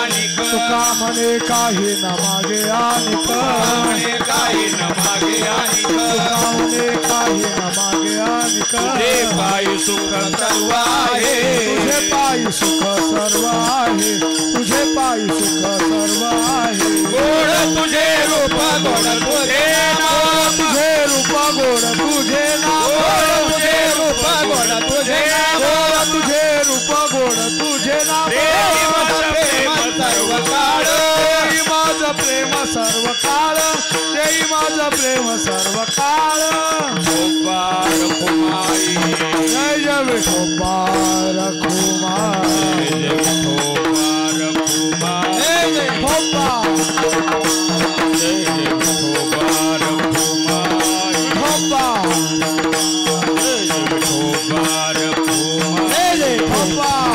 आनिक तुका म्हणे काही न मागे आनिक म्हणे काही न मागे आनिक तुका म्हणे काही न मागे आनिक तुझे पायी सुख सर्व आहे तुझे पायी सुख सर्व आहे तुझे पायी सुख सर्व आहे गोड तुझे रूप गोड तुझे नाम तुझे रूप गोड तुझे नाम तुझे रूप गोड तुझे नाम तुझे रूप गोड तुझे नाम सर्व काळ देई माझं प्रेम सर्व काळ देई माझं प्रेम सर्व काळ गोपाळ कुमारी जय जय विठोबार कुमार जय विठोबार कुमारी जय जय विठोबार जय विठोबार कुमारी विठोबार जय विठोबार कुमारी जय जय विठोबार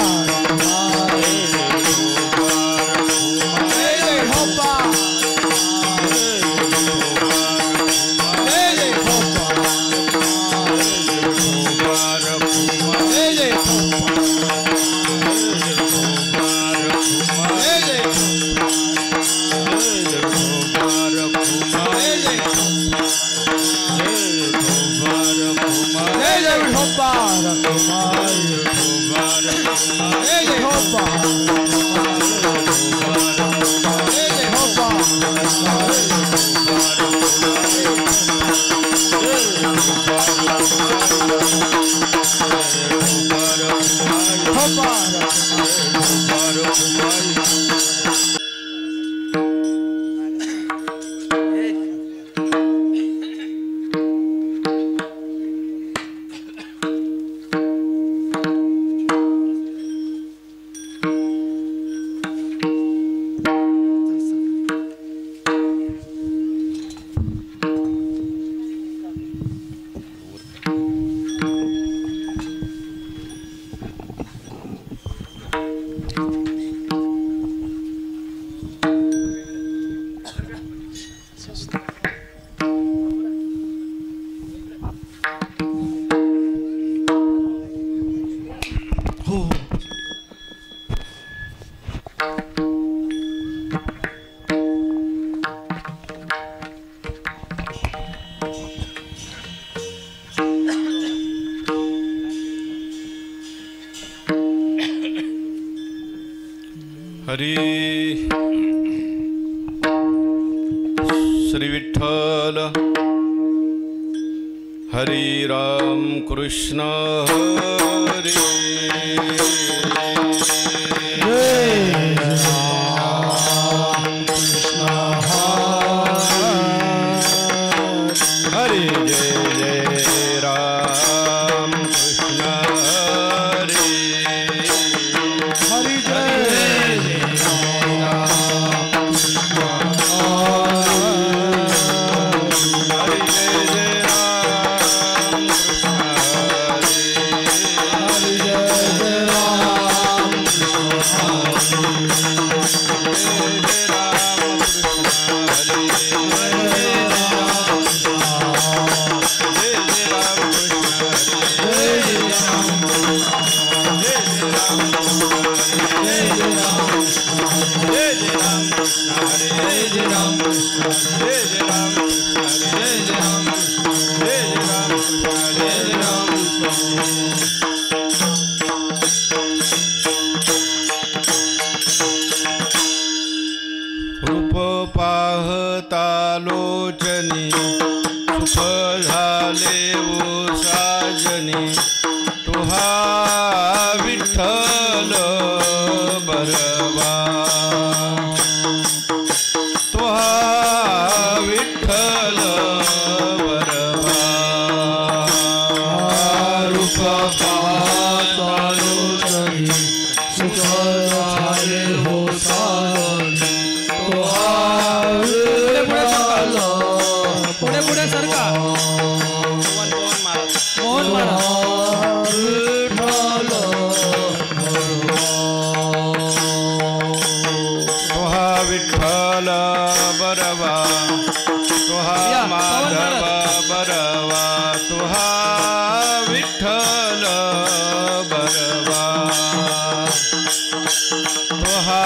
हरी श्री विठ्ठल हरी राम कृष्ण हरी हरे जय जय राम कृष्ण हरे हरि जय हरे जय जय राम कृष्ण हरे हरि जय जय राम रूप पाहता लोचनी सुख झाले ओ साजनी तुहा विठ्ठल बरवा तुहा विठ्ठल बरवा रूप पाहता लोचनी सुख झाले हो साजनी पुढे पुढे सरका मोहन महाराज तुहा विठ्ठल बरवा तुहा माधव बरवा तुहा विठ्ठल बरवा तुहा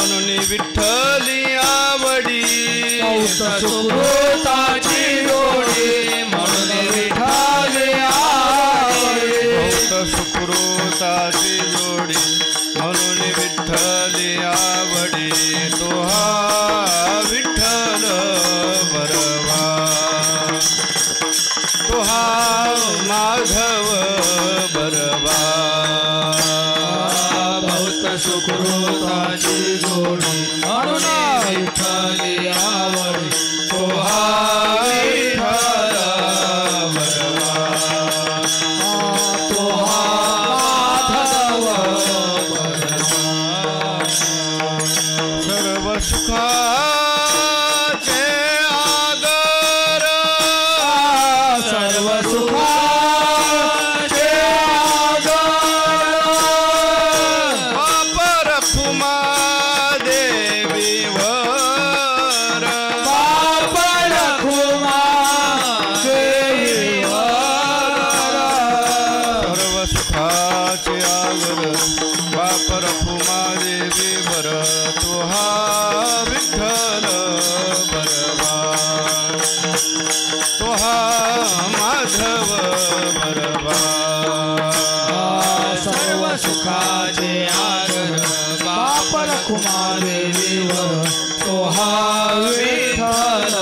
म्हणून विठ्ठली आवडी सुकृताची जोडी म्हणून विठ्ठली आवडी सुकृताची जोडी म्हणून विठ्ठली आवडी तो हा विठ्ठल बरवा तो हा माधव बरवा बहुत सुकृताची जोडी म्हणून विठ्ठली आवडी तो हा विठ्ठल बरवा तो हा माधव सर्व सुखाचे आगर सर्व सुखाचे आगर वापर खुमा देवीवर बापड खुमा देवीवर सर्व सुखाचे आगर वापर खुमा देवीवर तो हा विठ्ठल बरवा तो हा माधव बरवा सर्व सुखाचे आगर बापड खुमा देवीवर तो हा विठ्ठल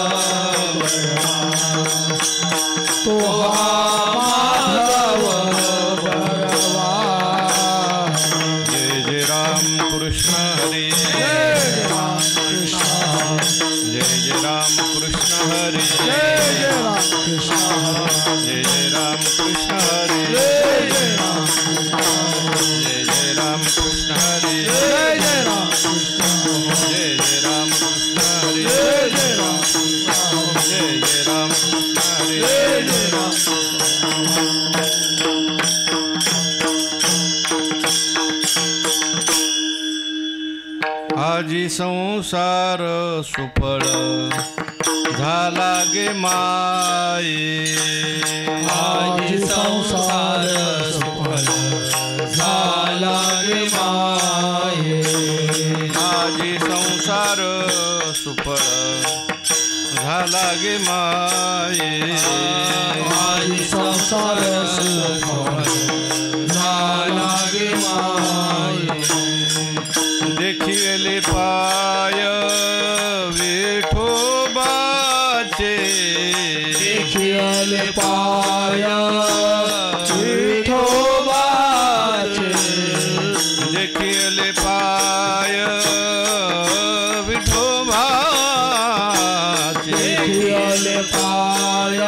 बरवा तो हा माधव बरवा जय जय राम कृष्ण हरी जय राम कृष्ण जय जय राम कृष्ण हरी जय राम कृष्ण जय जय राम कृष्ण हरी जय राम जय जय राम कृष्ण हरी जय राम कृष्ण जय जय राम कृष्ण हरी जय राम जय जय राम कृष्ण हरी जय राम आजी संसार सुफळ झाला गे माये आजी संसार सुफल झाला गे माये आजी संसार सुफळ झाला गे माये आजी संसार सुफल झाला गे माये देखिले पाय विठोबाचे देखिले पाय विठोबाचे देखिले पाय विठोबाचे देखिले पाय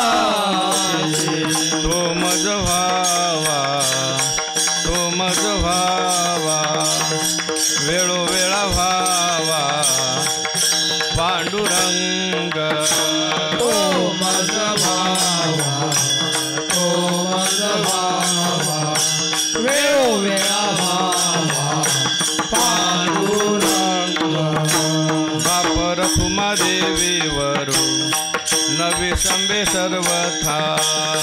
विठोबाचे तो मज व्हावा तो मज व्हावा वेळोवेळा व्हावा पांडुरंग तो मज भावा तो मज भावा वेळोवेळा भावा पांडुरंग बापर खुमा देवीवरू नवी संबे सर्वथा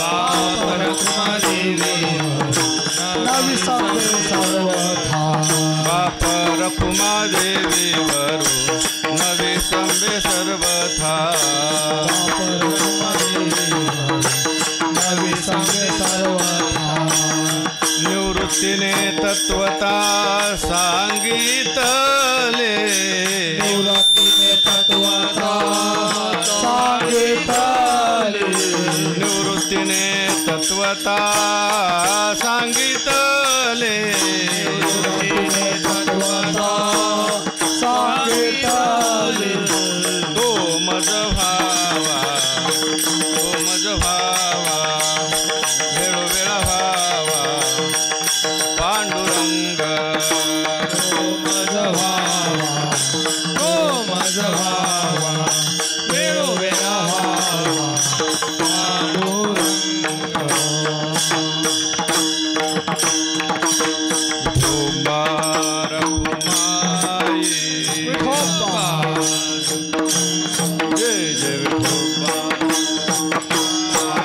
बापर खुमा देवीवर नवी संबे सर्वथा बापर खुमा देवीवरू नवी संबे सर्वथा बापर खुमा देवीवर नवी संबे सर्वथा निवृत्तीने तत्वता सांगितले निवृत्तीने तत्वता सांगितले निवृत्तीने तत्वता सांगितले निवृत्तीने तत्वता सांगितले तो मज व्हावा वेळोवेळा व्हावा पांडुरंग तो मज भावा तो मज भावा वेळोवेळा भावा पांडुरंग कुमार कुमाई विठोबा जय जय विठोबा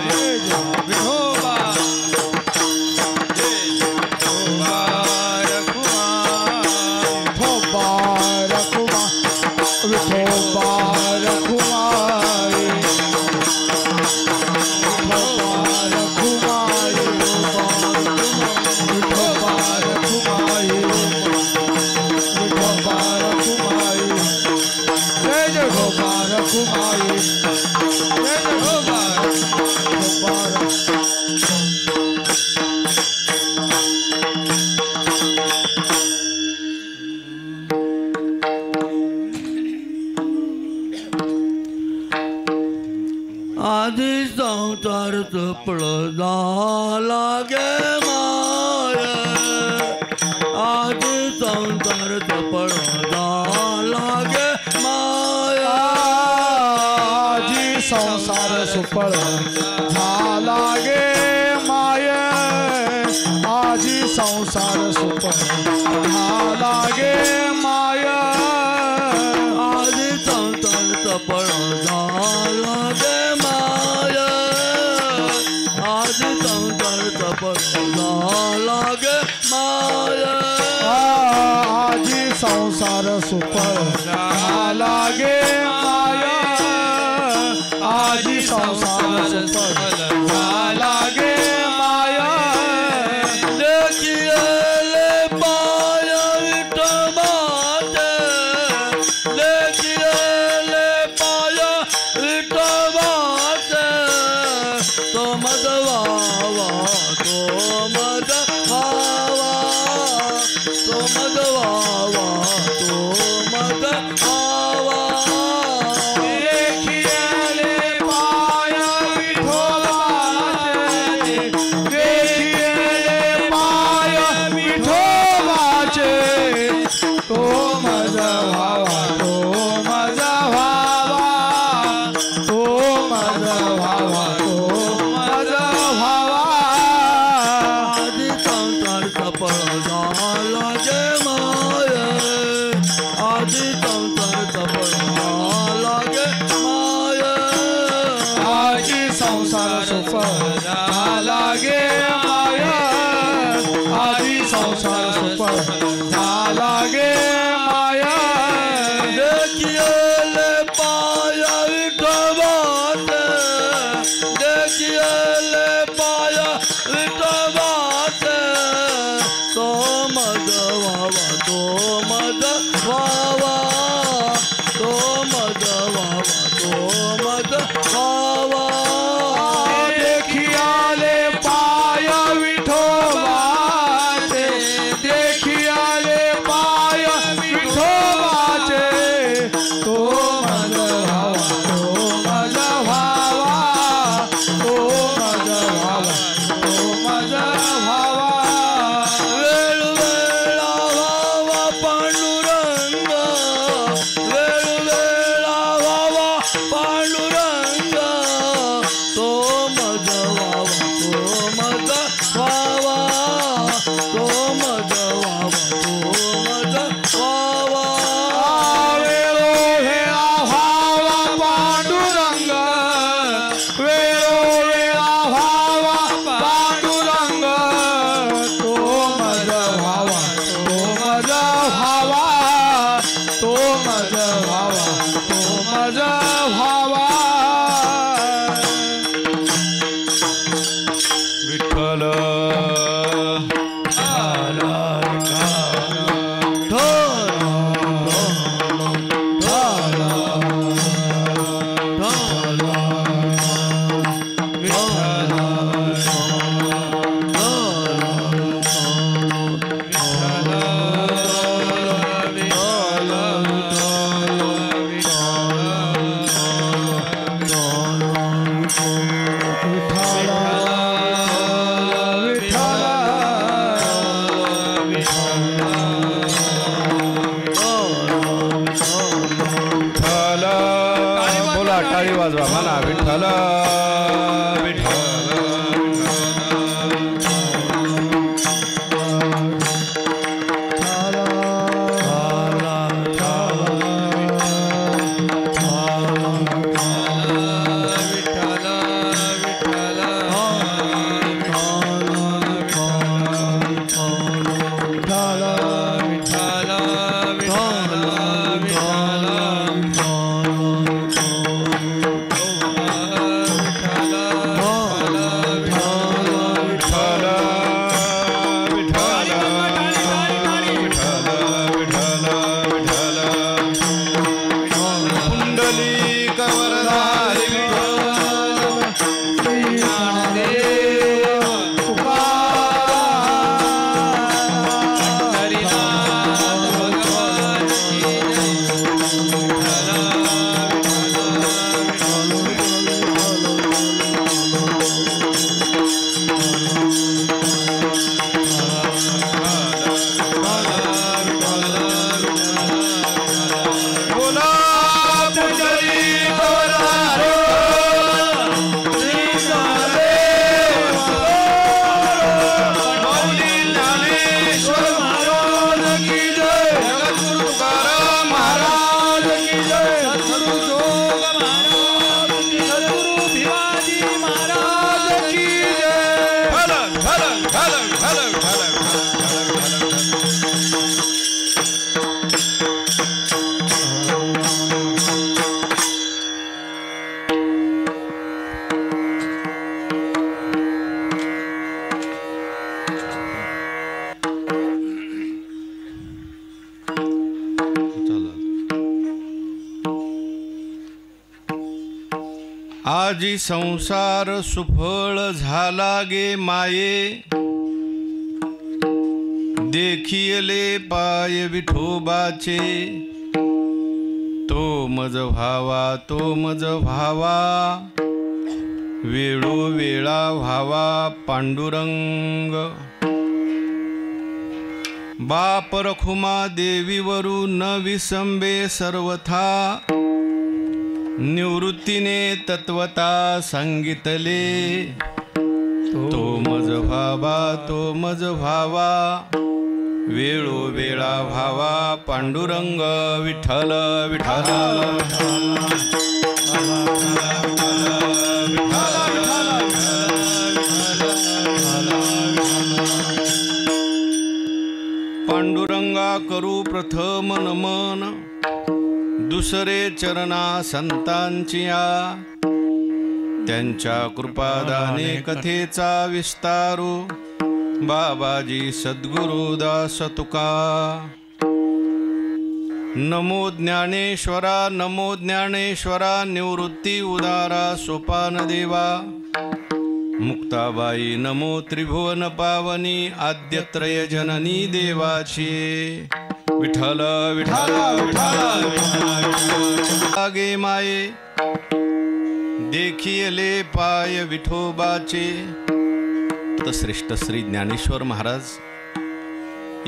जय जय विठोबा जय जय कुमार कुमाई रखुमाई जय आदि संसार पड़दा लागे माया आदि संसार पड़दा लागे माया आजी संसार सुपळ लागे माया आजी संसार सुपळ लागे माया आदि संसार पड़दा लागे माया आदि संसार पड़दा लागे माया आजी संसार सुपळ लागे माया आजी संसार सुपळ लागे माया देखिए ले पाया विठमाते देखिए ले पाया विठमाते तो मदवावा तो मदवावा तो मदवावा तो मदवावा देखिए ले पाया विठोबाचे देखिए ले पाया विठोबाचे तो माझा भावा तो माझा भावा तो माझा भावा तो माझा भावा आदि संसार पड़दा लागे माया आदि संसार पड़दा लागे माया आजी संसार सुफळ लागे माया आजी संसार सुफळ लागे माया देखिए ले पाया विठवाते देखिए ले पाया विठवाते तो मदवावा तो मदवावा तो मदवावा तो मदवावा देखिया ले पाया विठोबाचे देखिया ले पाया विठोबाचे तो माझा भावा तो माझा भावा तो माझा भावा तो माझा भावा वेळ वेळा व्हावा पांडुरंग वेळ वेळा व्हावा पांडुरंग तो मज व्हावा तो मज व्हावा तो मज व्हावा तो मज व्हावा वेळो वेळा व्हावा पांडुरंग वेळो वेळा व्हावा पांडुरंग तो माझा भावा तो माझा भावा तो माझा भावा तो माझा भावा विठ्ठल बोला टाळी वाजवा म्हणा विठ्ठल आजी संसार सुफळ झाला गे माये, देखिले पाय विठोबाचे, तो मज व्हावा तो मज व्हावा, वेळोवेळा व्हावा पांडुरंग। बाप रखुमा देवीवरू न विसंबे सर्वथा, निवृत्तीने तत्वता सांगितले, तो मज व्हावा तो मज व्हावा, वेळोवेळा व्हावा पांडुरंग। विठ्ठल विठ्ठल पांडुरंगा करू प्रथम नमन, दुसरे चरणा संतांचिया, त्यांच्या कृपादाने कथेचा विस्तारू, बाबाजी सद्गुरु दास तुका। नमो ज्ञानेश्वरा नमो ज्ञानेश्वरा, निवृत्ती उदारा सोपान देवा, मुक्ताबाई नमो त्रिभुवन पावनी, आद्यत्रय जननी देवाची। विठ्ठल विठ्ठल विठ्ठल गे माये, देखिले पाय विठोबाचे। तर श्रेष्ठ श्री ज्ञानेश्वर महाराज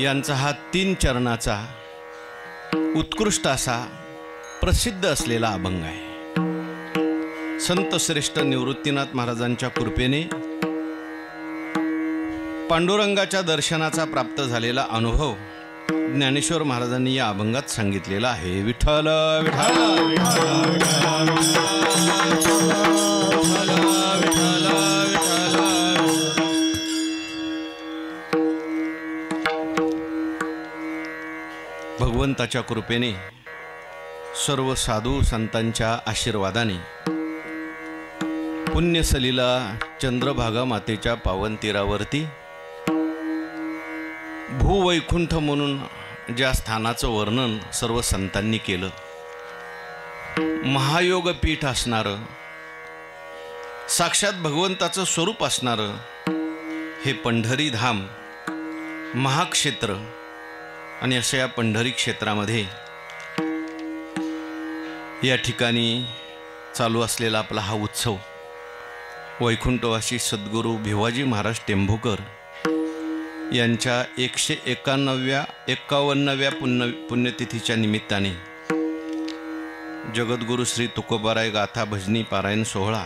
यांचा हा 3 चरणाचा उत्कृष्ट असा प्रसिद्ध असलेला अभंग आहे। संत श्रेष्ठ निवृत्तीनाथ महाराजांच्या कृपेने पांडुरंगाच्या दर्शनाचा प्राप्त झालेला अनुभव ज्ञानेश्वर महाराजांनी या अभंगात सांगितलेला आहे। विठ्ठल विठ्ठल भगवंताच्या कृपेने सर्व साधू संतांच्या आशीर्वादाने पुण्यसलीला चंद्रभागा मातेच्या पावन तीरावरती भूवैकुंठ म्हणून ज्या स्थानाचं वर्णन सर्व संतांनी केलं, महायोग पीठ असणारं, साक्षात भगवंताचं स्वरूप असणारं हे पंढरी धाम महाक्षेत्र, आणि अशा या पंढरी क्षेत्रामध्ये या ठिकाणी चालू असलेला आपला हा उत्सव वैकुंठवासी सद्गुरू भिवाजी महाराज टेंभुकर यांच्या 151व्या पुण्यतिथीच्या निमित्ताने जगद्गुरु श्री तुकोबाराय गाथा भजनी पारायण सोहळा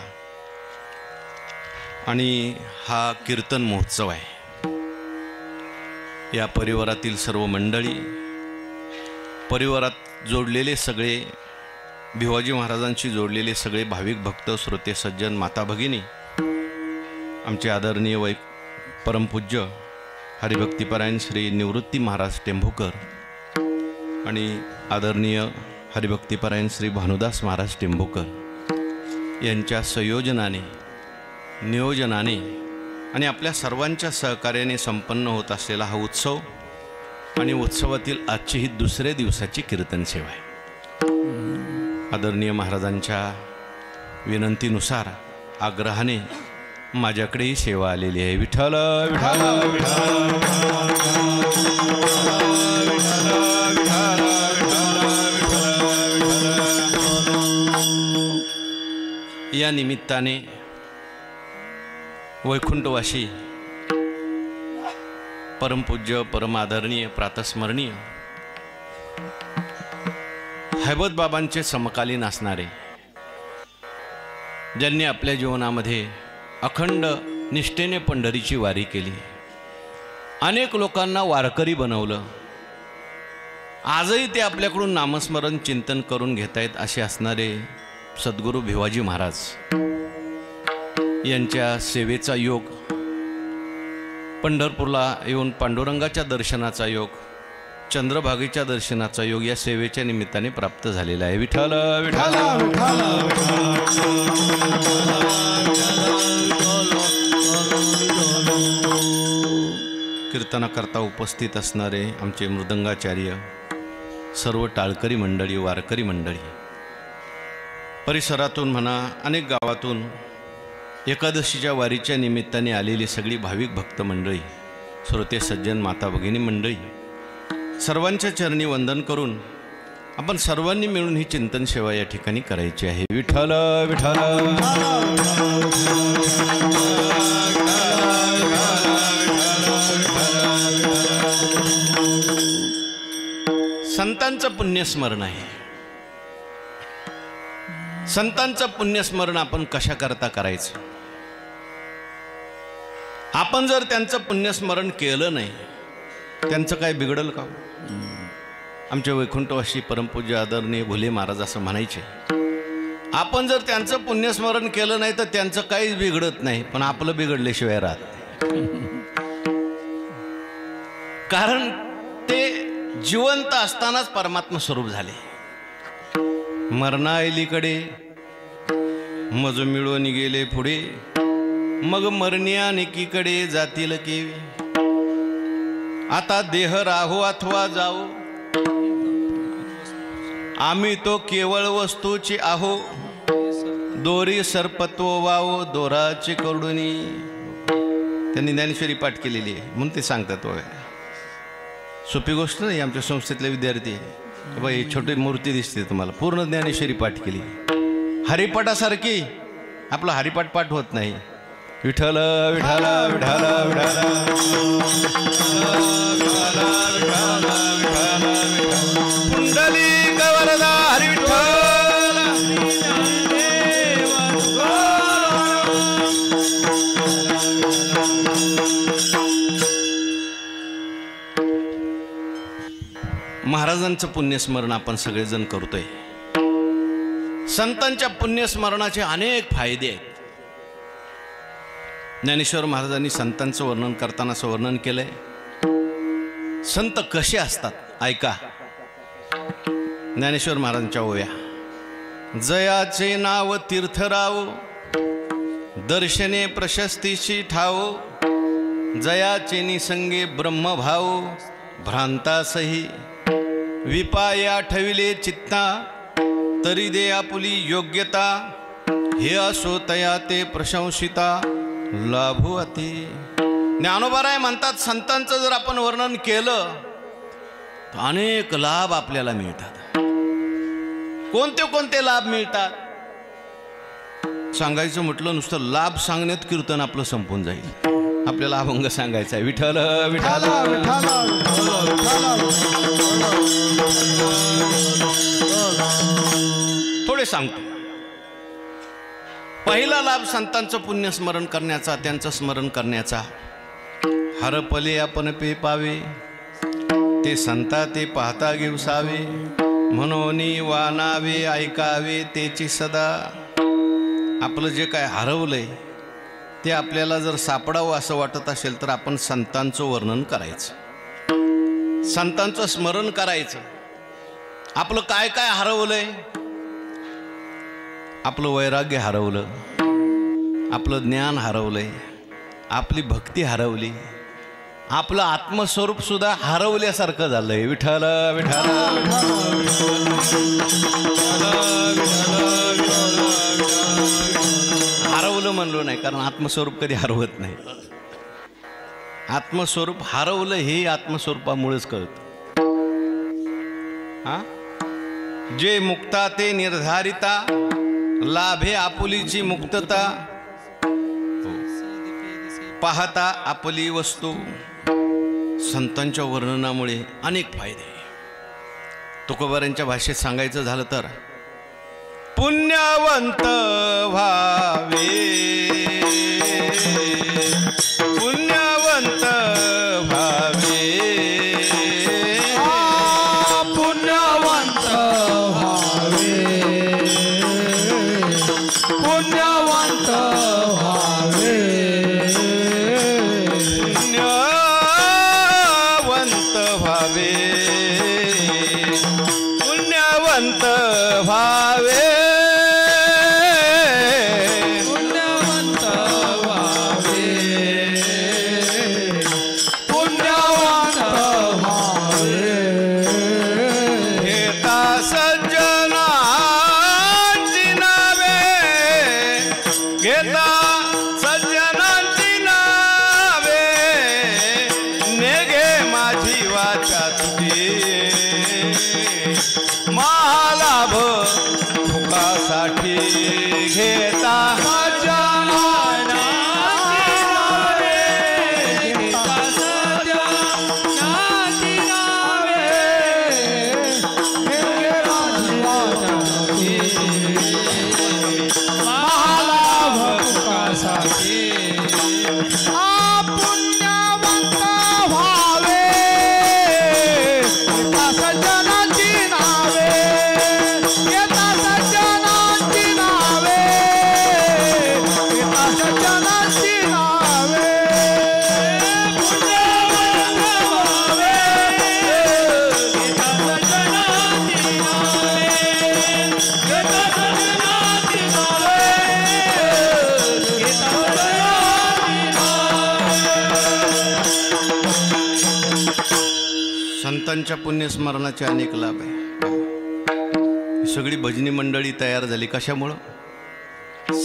आणि हा कीर्तन महोत्सव आहे। या परिवारातील सर्व मंडळी, परिवारात जोडलेले सगळे, भिवाजी महाराजांशी जोडलेले सगळे भाविक भक्त, श्रोते सज्जन, माता भगिनी, आमचे आदरणीय परमपूज्य हरिभक्तीपरायण श्री निवृत्ती महाराज टेंभुकर आणि आदरणीय हरिभक्तीपरायण श्री भानुदास महाराज टेंभुकर यांच्या संयोजनाने, नियोजनाने आणि आपल्या सर्वांच्या सहकार्याने संपन्न होत असलेला हा उत्सव आणि उत्सवातील आजची ही 2ऱ्या दिवसाची कीर्तन सेवा आहे। आदरणीय महाराजांच्या विनंतीनुसार आग्रहाने माझ्याकडे ही सेवा आलेली आहे। विठ्ठल विठ्ठल या निमित्ताने वैकुंठवासी परमपूज्य परमादरणीय प्रातस्मरणीय हैबत बाबांचे समकालीन असणारे, ज्यांनी आपल्या जीवनामध्ये अखंड निष्ठेने पंढरीची वारी केली, अनेक लोकांना वारकरी बनवलं, आजही ते आपल्याकडून नामस्मरण चिंतन करून घेत आहेत, असे असणारे सद्गुरू भिवाजी महाराज यांच्या सेवेचा योग, पंढरपूरला येऊन पांडुरंगाच्या दर्शनाचा योग, चंद्रभागेच्या दर्शनाचा योग या सेवेच्या निमित्ताने प्राप्त झालेला आहे। विठ्ठल विठ्ठल कीर्तनाकरता उपस्थित असणारे आमचे मृदंगाचार्य, सर्व टाळकरी मंडळी, वारकरी मंडळी, परिसरातून म्हणा अनेक गावातून एकादशीच्या वारीच्या निमित्ताने आलेली सगळी भाविक भक्त मंडळी, श्रोते सज्जन, माता भगिनी मंडळी, सर्वांच्या चरणी वंदन करून आपण सर्वांनी मिळून ही चिंतन सेवा या ठिकाणी करायची आहे. विठ्ठल विठ्ठल संतांचं पुण्यस्मरण आहे. संतांचं पुण्यस्मरण आपण कशा करता करायचं? आपण जर त्यांचं पुण्यस्मरण केलं नाही, त्यांचं काय बिघडलं का? आमचे वैकुंठवासी परमपूज्य आदरणीय भुले महाराज असं म्हणायचे, आपण जर त्यांचं पुण्यस्मरण केलं नाही तर त्यांचं काहीच बिघडत नाही, पण आपलं बिघडल्याशिवाय राहत. कारण ते जिवंत असतानाच परमात्मा स्वरूप झाले. मरणायलीकडे मज मिळून गेले पुढे, मग मरण्या नेकीकडे जातील केवी. आता देह राहो अथवा जाओ, आम्ही तो केवळ वस्तूची आहो. दोरी सर्पत्व वावो दोराची करुणी. त्यांनी ज्ञानेश्वरी पाठ केलेली आहे म्हणून ते सांगतात. वय सोपी गोष्ट नाही. आमच्या संस्थेतले विद्यार्थी बाई छोटी मूर्ती दिसते तुम्हाला, पूर्ण ज्ञानेश्वरी पाठ केली. हरिपाठासारखी आपला हरिपाठ पाठ होत नाही. विठ्ठल विठ्ठल विठ्ठल पुंडलिक वरदा हरी विठ्ठल. महाराजांचं पुण्यस्मरण आपण सगळेजण करतोय. संतांच्या पुण्यस्मरणाचे अनेक फायदे आहेत. ज्ञानेश्वर महाराजांनी संतांचं वर्णन करताना असं वर्णन केलंय, संत कसे असतात ऐका. ज्ञानेश्वर महाराजांच्या ओव्या. जयाचे नाव तीर्थराव, दर्शने प्रशस्तीशी ठाव. जयाचे निसंगे ब्रह्मभाव, भ्रांतासही विपाय आठविले चित्ता. तरी दे आपुली योग्यता, हे असो तया ते प्रशंसिता. लाभो अति. ज्ञानोबाराय म्हणतात, संतांचं जर आपण वर्णन केलं तर अनेक लाभ आपल्याला मिळतात. कोणते कोणते लाभ मिळतात सांगायचं म्हटलं, नुसतं लाभ सांगण्यात कीर्तन आपलं संपून जाईल. आपल्याला अभंग सांगायचा आहे. विठ्ठल विठ्ठल थोडे सांगतो. पहिला लाभ संतांचं पुण्यस्मरण करण्याचा, त्यांचं स्मरण करण्याचा. हरपले आपण पे पावे, ते संता ते पाहता घेवसावे. म्हणून वानावे ऐकावे तेची सदा. आपलं जे काय हरवलंय ते आपल्याला जर सापडावं असं वाटत असेल तर आपण संतांचं वर्णन करायचं, संतांचं स्मरण करायचं. आपलं काय काय हरवलंय? आपलं वैराग्य हरवलं, आपलं ज्ञान हरवलंय, आपली भक्ती हरवली, आपलं आत्मस्वरूप सुद्धा हरवल्यासारखं झालंय. विठ्ठल विठ्ठल हरवलं म्हणलो नाही, कारण आत्मस्वरूप कधी हरवत नाही. आत्मस्वरूप हरवलं हे आत्मस्वरूपामुळेच कळतं. हा, जे मुक्ता ते निर्धारिता, लाभे आपुलीची मुक्तता. पाहता आपली वस्तू. संतांच्या वर्णनामुळे अनेक फायदे. तुकोबारांच्या भाषेत सांगायचं झालं तर, पुण्यवंत व्हावे, पुण्यवंत व्हावे, पुण्यवंत व्हावे, पुण्यवंत व्हावे, पुण्यवंत व्हावे, पुण्यवंत व्हावे, पुण्यवंत व्हावे, पुण्यवंत व्हावे. हेता सज्जनांची ना महालाभ फुकासाठी घेता संतांच्या पुण्यस्मरणाचे अनेक लाभ आहे. सगळी भजनी मंडळी तयार झाली कशामुळं?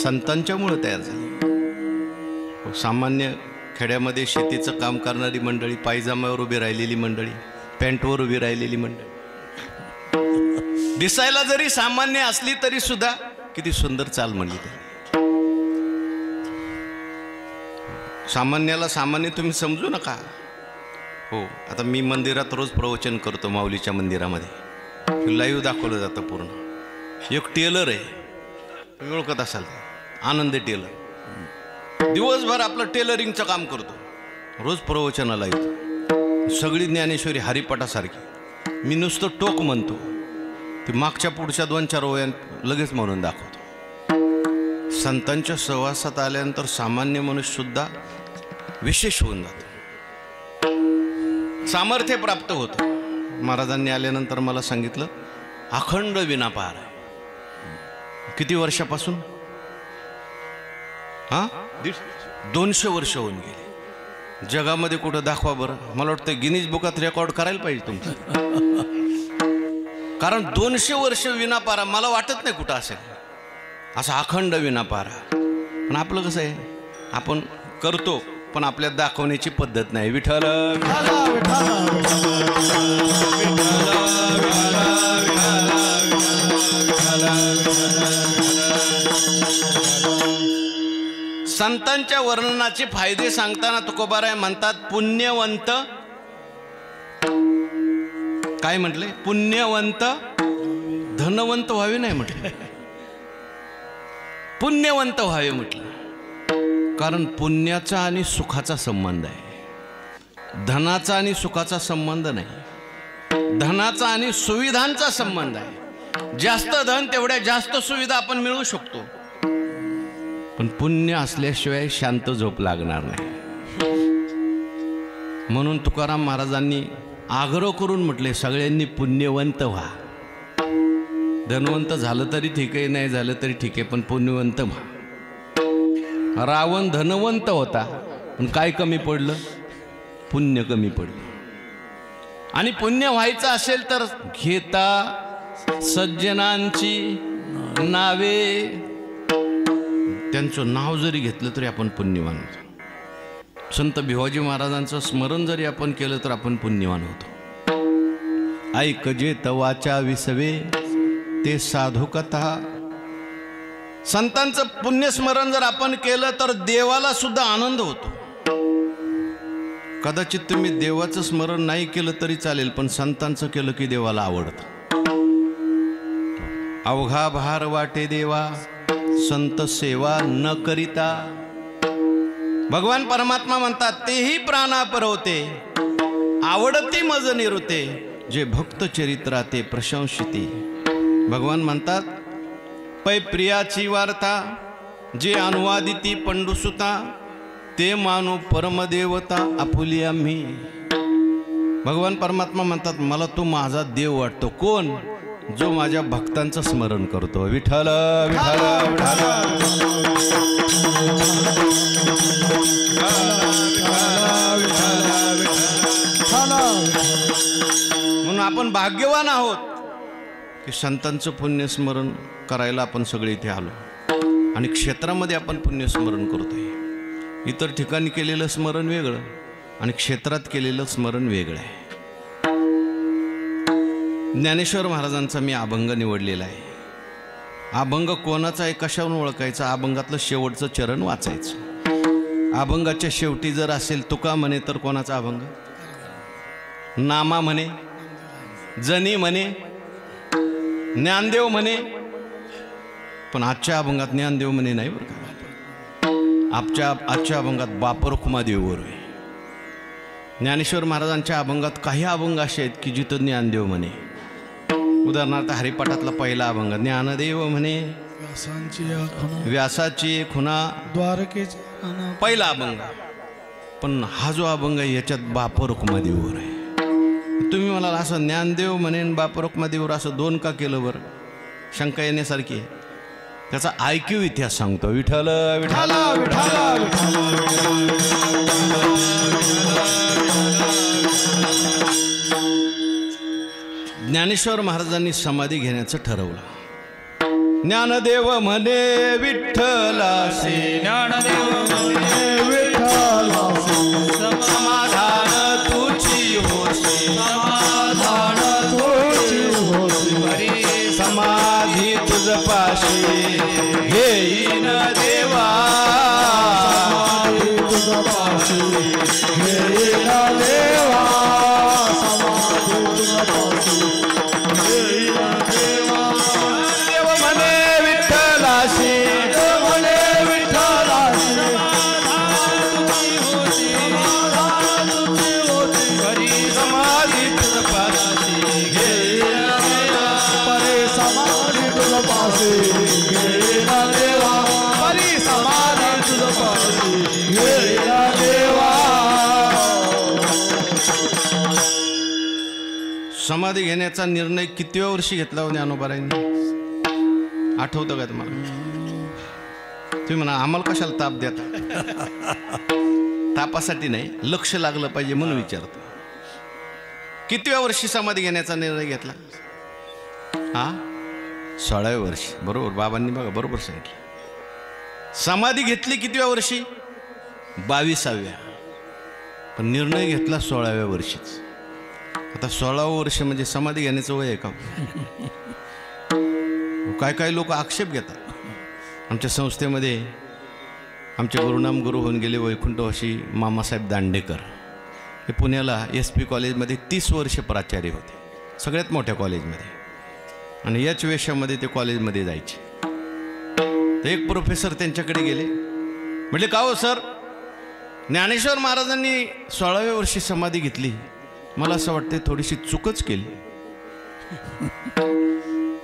संतांच्यामुळं तयार झाली. सामान्य खेड्यामध्ये शेतीचं काम करणारी मंडळी, पायजाम्यावर उभी राहिलेली मंडळी, पॅन्टवर उभी राहिलेली मंडळी, दिसायला जरी सामान्य असली तरी सुद्धा किती सुंदर चाल म्हणली त्यांनी. सामान्याला सामान्य तुम्ही समजू नका. हो, आता मी मंदिरात रोज प्रवचन करतो. माऊलीच्या मंदिरामध्ये लाईव्ह दाखवलं जातं पूर्ण. एक टेलर आहे, तुम्ही ओळखत असाल, आनंद टेलर. दिवसभर आपलं टेलरिंगचं काम करतो, रोज प्रवचनाला येतो. सगळी ज्ञानेश्वरी हरिपाठासारखी. मी नुसतं टोक म्हणतो, ती मागच्या पुढच्या 2-4 ओव्या लगेच म्हणून दाखवतो. संतांच्या सहवासात आल्यानंतर सामान्य मनुष्यसुद्धा विशेष होऊन जातो, सामर्थ्य प्राप्त होतं. महाराजांनी आल्यानंतर मला सांगितलं, अखंड विनापार. किती वर्षापासून? 200 वर्ष होऊन गेले. जगामध्ये कुठं दाखवा बरं. मला वाटतं गिनीज बुकात रेकॉर्ड करायला पाहिजे तुमचं. कारण 200 वर्ष विनापारा मला वाटत नाही कुठं असेल असा अखंड विनापारा. पण आपलं कसं आहे, आपण करतो पण आपल्यात दाखवण्याची पद्धत नाही. विठ्ठल संतांच्या वर्णनाचे फायदे सांगताना तुकोबाराय म्हणतात, पुण्यवंत. काय म्हटले? पुण्यवंत. धनवंत व्हावे नाही म्हटलं, पुण्यवंत व्हावे म्हटलं. कारण पुण्याचा आणि सुखाचा संबंध आहे, धनाचा आणि सुखाचा संबंध नाही. धनाचा आणि सुविधांचा संबंध आहे. जास्त धन तेवढ्या जास्त सुविधा आपण मिळवू शकतो, पण पुण्य असल्याशिवाय शांत झोप लागणार नाही. म्हणून तुकाराम महाराजांनी आग्रह करून म्हटले, सगळ्यांनी पुण्यवंत व्हा. धनवंत झालं तरी ठीक आहे, नाही झालं तरी ठीक आहे, पण पुण्यवंत व्हा. रावण धनवंत होता, पण काय कमी पडलं? पुण्य कमी पडलं. आणि पुण्य व्हायचं असेल तर घेता सज्जनांची नावे, त्यांचं नाव जरी घेतलं तरी आपण पुण्यवान होतो. संत भिवाजी महाराजांचं स्मरण जरी आपण केलं तर आपण पुण्यवान होतो. ऐक जे तवाच्या विसवे ते साधू कथा. संतांचं पुण्यस्मरण जर आपण केलं तर देवाला सुद्धा आनंद होतो. कदाचित तुम्ही देवाचं स्मरण नाही केलं तरी चालेल, पण संतांचं केलं की देवाला आवडतं. अवघा भार वाटे देवा, संत सेवा न करिता. भगवान परमात्मा म्हणतात, तेही प्राणा परवते, आवडती मज निरुते, जे भक्त चरित्रा ते प्रशंसिते. भगवान म्हणतात, पै प्रियाची वार्ता, जे अनुवादिती पंडुसुता, ते मानो परमदेवता आपुली आम्ही. भगवान परमात्मा म्हणतात, मला तो माझा देव वाटतो. कोण? जो माझ्या भक्तांचं स्मरण करतो. विठ्ठल विठ्ठल म्हणून आपण भाग्यवान आहोत की संतांचं पुण्यस्मरण करायला आपण सगळे इथे आलो. आणि क्षेत्रामध्ये आपण पुण्यस्मरण करतोय. इतर ठिकाणी केलेलं स्मरण वेगळं आणि क्षेत्रात केलेलं स्मरण वेगळं आहे. ज्ञानेश्वर महाराजांचा मी अभंग निवडलेला आहे. अभंग कोणाचा आहे कशावरून ओळखायचा? अभंगातलं शेवटचं चरण वाचायचं. अभंगाच्या शेवटी जर असेल तुका म्हणे तर कोणाचा अभंग? नामा म्हणे, जनी म्हणे, ज्ञानदेव म्हणे. पण आजच्या अभंगात ज्ञानदेव म्हणे नाही बरं का. आजच्या अभंगात बापरखुमादेवीवर आहे. ज्ञानेश्वर महाराजांच्या अभंगात काही अभंग असे आहेत की जिथं ज्ञानदेव म्हणे. उदाहरणार्थ हरिपाठातला पहिला अभंग ज्ञानदेव म्हणे, व्यासाची खुना द्वारकेचे पहिला अभंग. पण हा जो अभंग आहे याच्यात बापरखुमादेवीवर आहे. तुम्ही मला असं ज्ञानदेव म्हणे बापरखुमादेवीवर असं दोन का केलं बरं? शंका येण्यासारखी आहे. त्याचा IQ इतिहास सांगतो. विठ्ठल विठ्ठल ज्ञानेश्वर महाराजांनी समाधी घेण्याचं ठरवलं. ज्ञानदेव म्हणे विठ्ठलासे, ज्ञानदेव म्हणे विठ्ठलासे, समाधान तुझी होसी, समाधान तुझी होसी, हरी समाधी तुझ पाशी घेईन देवा, समाधी तुझ पाशी घेईन देवा, समाधी तुझ पाशी घेईन देवा. देव म्हणे विठ्ठलाशी, देव म्हणे विठ्ठलाशी, समाधान तुझी होसी, हरी समाधी तुझ पाशी घेईन देवा, परे समाधी तुझ पाशी घेईन देवा, परी समाधी तुझ पाशी घेईन देवा. समाधी घेण्याचा निर्णय कितव्या वर्षी घेतला हो ज्ञानोबारायांनी? आठवतं का तुम्हाला? तुम्ही म्हणा आम्हाला कशाला ताप देता? तापासाठी नाही, लक्ष लागलं पाहिजे म्हणून विचारतो. कितव्या वर्षी समाधी घेण्याचा निर्णय घेतला? 16व्या वर्षी. बरोबर, बाबांनी बघा बरोबर सांगितलं. समाधी घेतली कितव्या वर्षी? 22व्या. पण निर्णय घेतला 16व्या वर्षीच. आता 16वं वर्ष म्हणजे समाधी घेण्याचं वय आहे का? काय काय लोक आक्षेप घेतात. आमच्या संस्थेमध्ये आमचे गुरुनाम गुरु होऊन गेले वैकुंठवासी मामासाहेब दांडेकर. हे पुण्याला SP कॉलेजमध्ये 30 वर्ष प्राचार्य होते, सगळ्यात मोठ्या कॉलेजमध्ये. आणि याच वेशामध्ये ते कॉलेजमध्ये जायचे. तर एक प्रोफेसर त्यांच्याकडे गेले, म्हटले का हो सर, ज्ञानेश्वर महाराजांनी 16व्या वर्षी समाधी घेतली, मला असं वाटतं थोडीशी चूकच केली.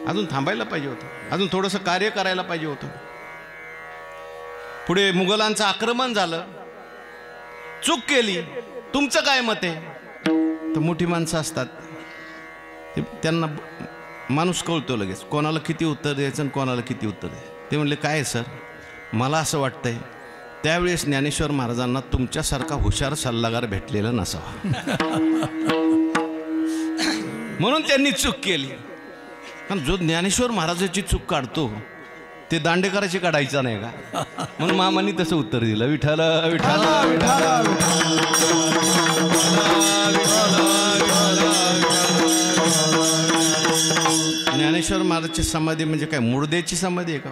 अजून थांबायला पाहिजे होतं, अजून थोडंसं कार्य करायला पाहिजे होतं. पुढे मुघलांचं आक्रमण झालं, चूक केली, तुमचं काय मत आहे? तर मोठी माणसं असतात, त्यांना माणूस कळतो लगेच कोणाला किती उत्तर द्यायचं आणि कोणाला किती उत्तर द्यायचं. ते म्हणले काय सर, मला असं वाटतंय त्यावेळेस ज्ञानेश्वर महाराजांना तुमच्यासारखा हुशार सल्लागार भेटलेला नसावा, म्हणून त्यांनी चूक केली. कारण जो ज्ञानेश्वर महाराजाची चूक काढतो ते दांडेकराची काढायचा नाही का? म्हणून मामांनी तसं उत्तर दिलं. विठ्ठल विठ्ठल ज्ञानेश्वर महाराजची समाधी म्हणजे काय मुर्द्याची समाधी आहे का?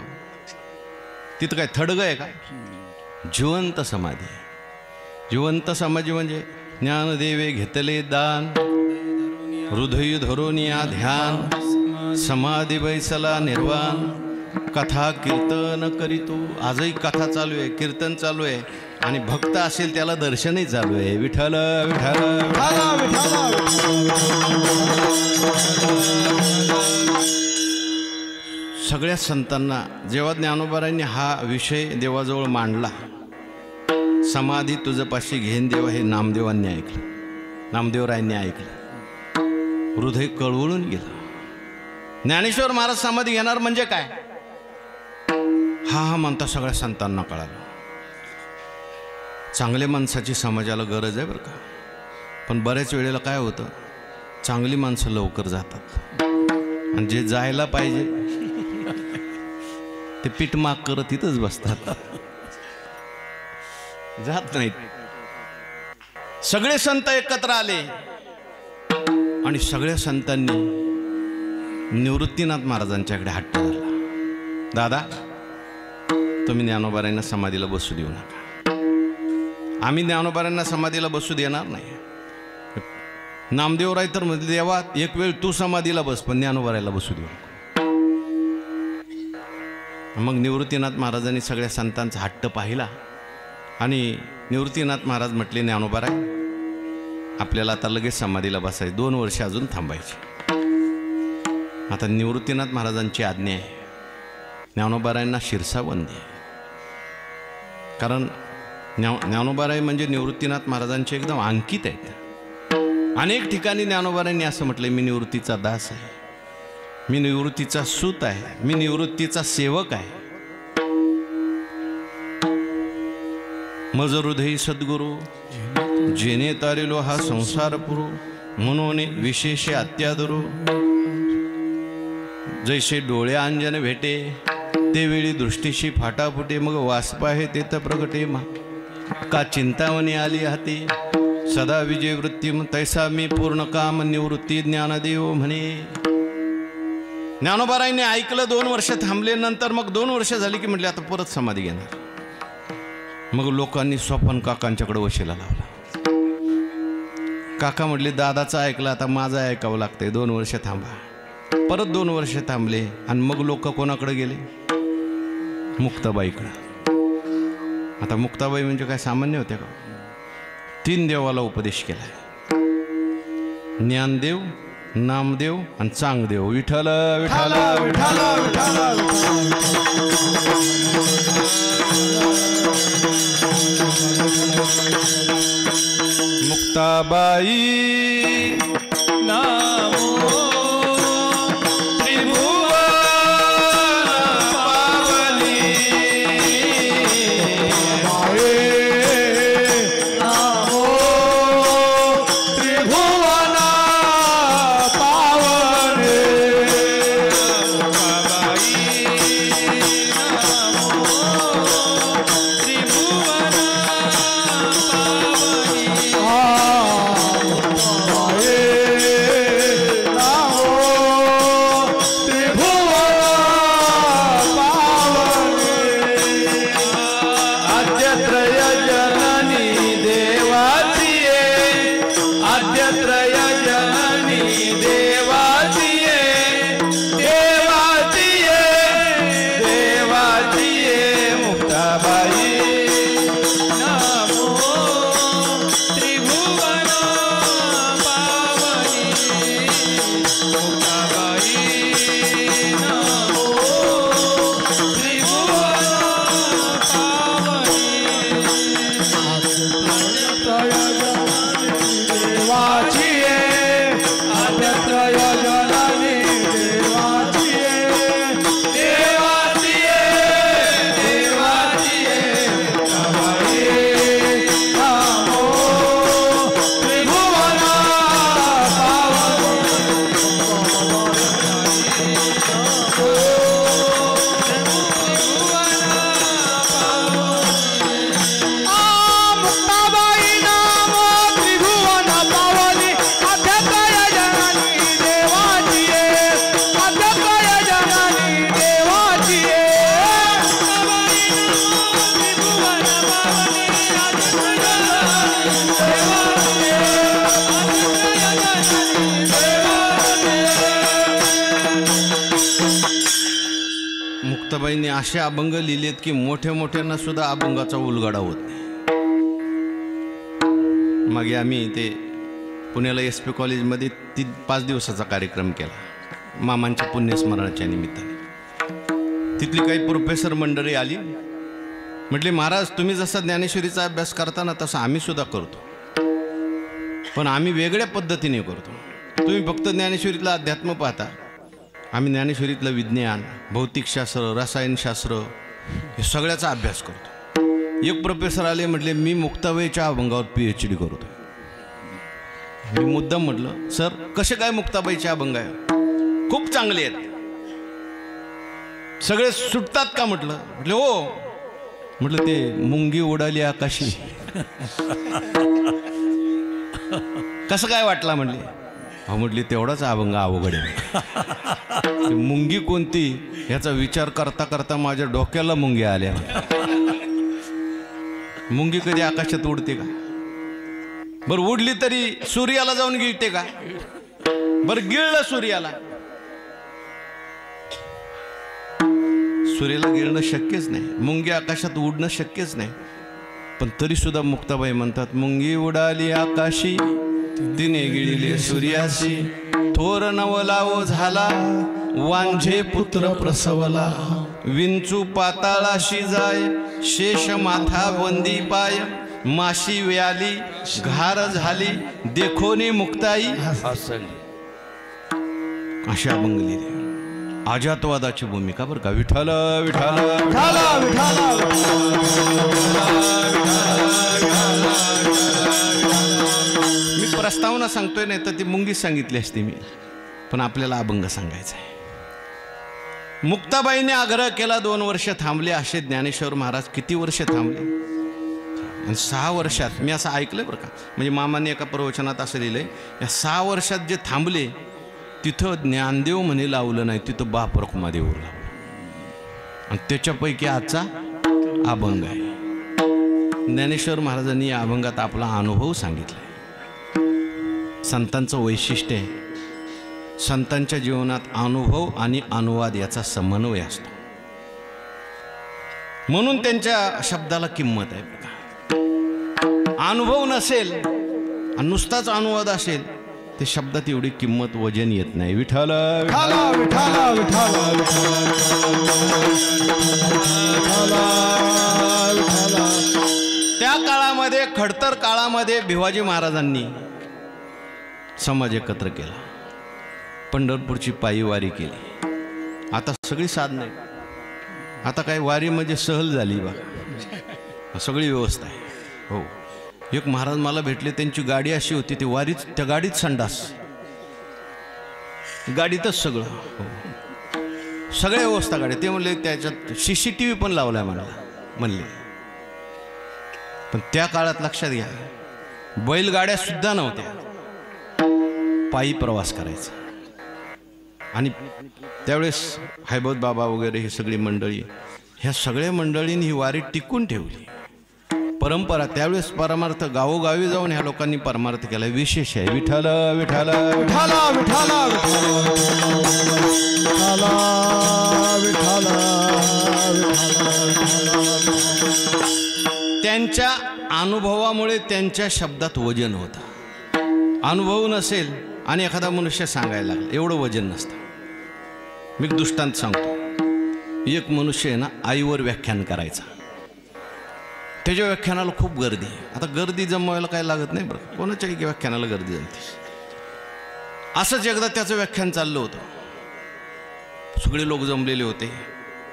तिथं काय थडग आहे का? जिवंत समाधी. जिवंत समाधी म्हणजे ज्ञानदेवे घेतले दान, हृदय धरोनिया ध्यान, समाधी बैसला निर्वाण, कथा कीर्तन करीतो. आजही कथा चालू आहे, कीर्तन चालू आहे, आणि भक्त असेल त्याला दर्शनही चालू आहे. विठ्ठल विठ्ठल. सगळ्या संतांना जेव्हा ज्ञानोबारायांनी हा विषय देवाजवळ मांडला, समाधी तुझपाशी घेन देवा, हे नामदेवांनी ऐकलं, नामदेवरायांनी ऐकलं, हृदय कळवळून गेलं. ज्ञानेश्वर महाराज समाधी घेणार म्हणजे काय हा म्हणता सगळ्या संतांना कळालं. चांगल्या माणसाची समाजाला गरज आहे बरं का. पण बऱ्याच वेळेला काय होतं, चांगली माणसं लवकर जातात आणि जे जायला पाहिजे ते पीठ माग करत इथंच बसतात, जात नाहीत. सगळे संत एकत्र आले आणि सगळ्या संतांनी निवृत्तीनाथ महाराजांच्याकडे हट्ट झाला, दादा तुम्ही ज्ञानोबारायांना समाधीला बसू देऊ नका. आम्ही ज्ञानोबारायांना समाधीला बसू देणार नाही. नामदेवराय तर म्हणजे देवा एक वेळ तू समाधीला बस, पण ज्ञानोबारायला बसू देऊ नको. मग निवृत्तीनाथ महाराजांनी सगळ्या संतांचा हट्ट पाहिला आणि निवृत्तीनाथ महाराज म्हटले, ज्ञानोबाराय आपल्याला आता लगेच समाधीला बसायचं, 2 वर्ष अजून थांबायची. आता निवृत्तीनाथ महाराजांची आज्ञा आहे, ज्ञानोबारायांना शिरसावंदी आहे. कारण ज्ञानोबाराय म्हणजे निवृत्तीनाथ महाराजांचे एकदम अंकित आहेत. अनेक ठिकाणी ज्ञानोबारायांनी असं म्हटलं, मी निवृत्तीचा दास आहे, मी निवृत्तीचा सूत आहे, मी निवृत्तीचा सेवक आहे. मज हृदयी सद्गुरु जेने तारिलो हा संसार पुरू, म्हणून विशेष अत्यादरू. जैसे डोळे अंजन भेटे ते वेळी दृष्टीशी फाटाफुटे, मग वासपा हे ते तर प्रगटे का चिंतावणी आली हाती. सदा विजय वृत्ती तैसा मी पूर्ण काम निवृत्ती ज्ञानदेव म्हणे. ज्ञानोबारायांनी ऐकलं, 2 वर्ष थांबले. नंतर मग 2 वर्ष झाली की म्हटले आता परत समाधी घेणार. मग लोकांनी स्वपन काकांच्याकडे वशिला लावला. काका म्हटले, दादाचं ऐकलं आता माझं ऐकावं लागतंय, 2 वर्ष थांबा. परत 2 वर्ष थांबले आणि मग लोक कोणाकडे गेले? मुक्ताबाईकडे. आता मुक्ताबाई म्हणजे काय सामान्य होत्या का? 3 देवाला उपदेश केलाय, ज्ञानदेव, नामदेव आणि चांगदेव. विठ्ठल विठ्ठल विठ्ठल मुक्ताबाई नामो मुक्ताबाईंनी असे अभंग लिहिलेत की मोठ्या मोठ्यांना सुद्धा अभंगाचा उलगडा होत नाही. मागे आम्ही ते पुण्याला SP कॉलेजमध्ये 5 दिवसाचा कार्यक्रम केला मामांच्या पुण्यस्मरणाच्या निमित्ताने. तिथली काही प्रोफेसर मंडळी आली, म्हटले महाराज तुम्ही जसा ज्ञानेश्वरीचा अभ्यास करता ना तसा आम्ही सुद्धा करतो, पण आम्ही वेगळ्या पद्धतीने करतो. तुम्ही फक्त ज्ञानेश्वरीतला अध्यात्म पाहता, आम्ही ज्ञानेश्वरीतलं विज्ञान, भौतिकशास्त्र, रसायनशास्त्र हे सगळ्याचा अभ्यास करतो. एक प्रोफेसर आले, म्हटले मी मुक्ताबाईच्या अभंगावर PhD करतो. मी मुद्दाम म्हटलं सर कसे काय मुक्ताबाईचे अभंग आहे? खूप चांगले आहेत, सगळे सुटतात का? म्हटलं हो. म्हटलं ते मुंगी उडाली आकाशी कसं काय वाटला? म्हणले अहो म्हटली तेवढाच अभंग अवघड आहे. ती मुंगी कोणती ह्याचा विचार करता करता माझ्या डोक्याला मुंगी आल्या. मुंगी कधी आकाशात उडते का? बरं उडली तरी सूर्याला जाऊन गिळते का? बरं गिळलं सूर्याला, सूर्याला गिळणं शक्यच नाही, मुंगी आकाशात उडणं शक्यच नाही. पण तरी सुद्धा मुक्ताबाई म्हणतात, मुंगी उडाली आकाशी तिने गिळले सूर्याशी, थोर नवलावो झाला वांझे पुत्र प्रसवला, विंचू पाताळाशी जाय शेष माथा बंदी पाय, माशी व्याली घार झाली देखोनी मुक्ताई. अशा अभंग लिहिले. अजातवादाची भूमिका बरं का. विठ्ठल विठ्ठल मी प्रस्तावना सांगतोय, नाही तर ती मुंगीच सांगितली असती मी, पण आपल्याला अभंग सांगायचा आहे. मुक्ताबाईने आग्रह केला, 2 वर्ष थांबले. असे ज्ञानेश्वर महाराज किती वर्ष थांबले? आणि 6 वर्षात मी असं ऐकलंय बरं का, म्हणजे मामाने एका प्रवचनात असं लिहिलंय, या 6 वर्षात जे थांबले तिथं ज्ञानदेव म्हणे लावलं नाही, तिथं बाप रखुमादेवर लावलं. आणि त्याच्यापैकी आजचा अभंग आहे. ज्ञानेश्वर महाराजांनी या अभंगात आपला अनुभव सांगितलाय. संतांचं वैशिष्ट्य आहे, संतांच्या जीवनात अनुभव आणि अनुवाद याचा समन्वय असतो, म्हणून त्यांच्या शब्दाला किंमत आहे. अनुभव नसेल आणि नुसताच अनुवाद असेल, ते शब्दात एवढी किंमत वजन येत नाही. विठ्ठल त्या काळामध्ये, खडतर काळामध्ये भिवाजी महाराजांनी समाज एकत्र केला, पंढरपूरची पायी वारी केली. आता सगळी साधनं आहे, आता काय वारी म्हणजे सहल झाली बघा, सगळी व्यवस्था आहे. हो, एक महाराज मला भेटले, त्यांची गाडी अशी होती, ती वारीच, त्या गाडीत संडास, गाडीतच सगळं. हो, सगळ्या व्यवस्था गाडी. ते म्हणले त्याच्यात CCTV पण लावलाय म्हणले. पण त्या काळात लक्षात घ्या, बैलगाड्या सुद्धा नव्हत्या, पायी प्रवास करायचा. आणि त्यावेळेस हैबत बाबा वगैरे ही सगळी मंडळी, ह्या सगळ्या मंडळींनी ही वारी टिकून ठेवली. परंपरा त्यावेळेस परमार्थ गावोगावी जाऊन ह्या लोकांनी परमार्थ केला. विशेष आहे. विठ्ठल विठ्ठल त्यांच्या अनुभवामुळे त्यांच्या शब्दात वजन होतं. अनुभव नसेल आणि एखादा मनुष्य सांगायला लागला, एवढं वजन नसतं. मी दृष्टांत सांगतो. एक मनुष्य आहे ना, आईवर व्याख्यान करायचा, त्याच्या व्याख्यानाला खूप गर्दी आहे. आता गर्दी जमवायला काय लागत नाही बरं, कोणाच्याही व्याख्यानाला गर्दी जमते. असंच एकदा त्याचं व्याख्यान चाललं होतं, सगळे लोक जमलेले होते.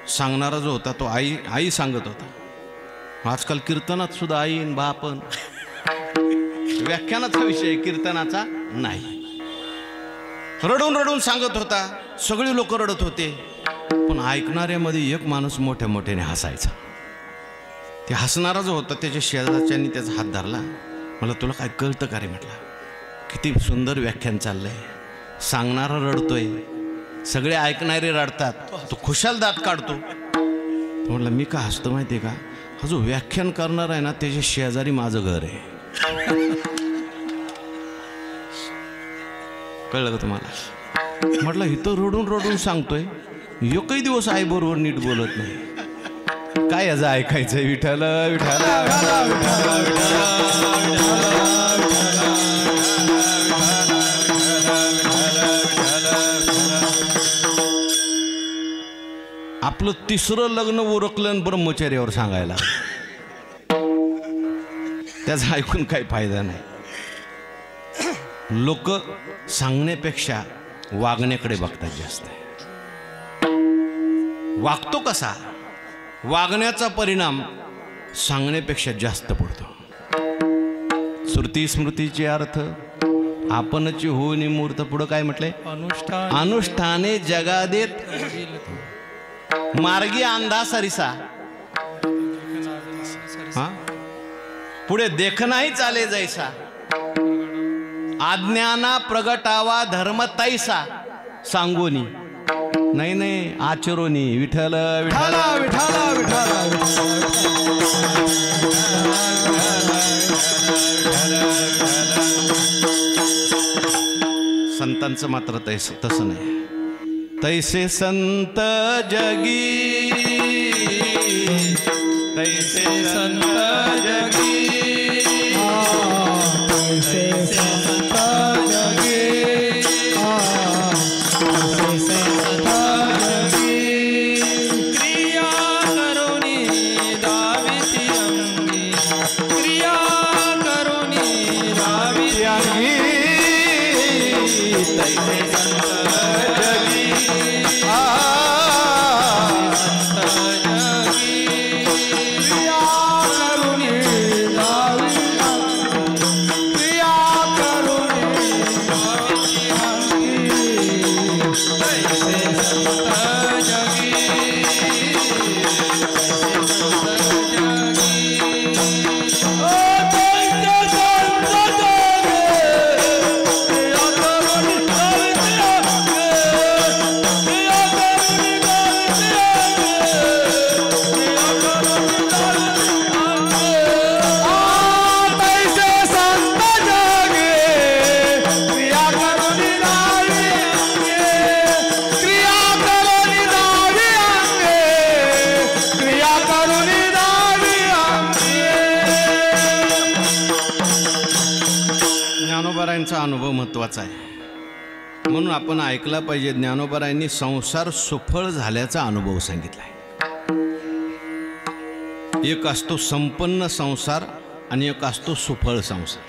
सांगणारा जो होता तो आई सांगत होता. आजकाल कीर्तनात सुद्धा आई आणि बापन, व्याख्यानाचा विषय कीर्तनाचा नाही. रडून रडून सांगत होता, सगळी लोक रडत होते, पण ऐकणाऱ्यामध्ये एक माणूस मोठ्या मोठ्याने हसायचा. ते हसणारा जो होता त्याच्या शेजारच्यांनी त्याचा हात धरला. मला तुला काय कळतं का रे? म्हटलं, किती सुंदर व्याख्यान चाललंय, सांगणारा रडतोय, सगळे ऐकणारे रडतात, तो खुशाल दात काढतो. म्हटलं, मी का हसतो माहिती आहे का? हा जो व्याख्यान करणार आहे ना, त्याच्या शेजारी माझं घर आहे. कळलं का तुम्हाला? म्हटलं, इथं रडून रडून सांगतोय, एकही दिवस आई बरोबर नीट बोलत नाही, काय याचं ऐकायचंय? विठ्ठल विठ्ठल आपलं 3रं लग्न उरकलं ब्रह्मचर्यावर सांगायला, त्याचा ऐकून काही फायदा नाही. लोक सांगण्यापेक्षा वागण्याकडे बघतात जास्त. वागतो कसा, वागण्याचा परिणाम सांगण्यापेक्षा जास्त पडतो. श्रुती स्मृतीचे अर्थ आपणची होऊन मूर्त. पुढं काय म्हटलंय? अनुष्ठाने जगादेत मार्गी अंधा सरिसा. हा, पुढे देखनाही चाले जैसा. आज्ञाना प्रगटावा धर्म तैसा सांगोनी नाही नाही आचरोनी विठ्ठल विठ्ठल विठाला विठाला विठाला संतांचं मात्र तसं नाही. तैसे संत जगी तैसे संत जगी तैसे संत जगी तैसे संत जगी क्रिया करुणी दाविती अंगी क्रिया करुणी दाविती अंगी तैसे संत जगी ज्ञानोबारायांचा अनुभव महत्त्वाचा आहे म्हणून आपण ऐकला पाहिजे. ज्ञानोबारायांनी संसार सुफळ झाल्याचा अनुभव सांगितलाय. एक असतो संपन्न संसार आणि एक असतो सुफळ संसार.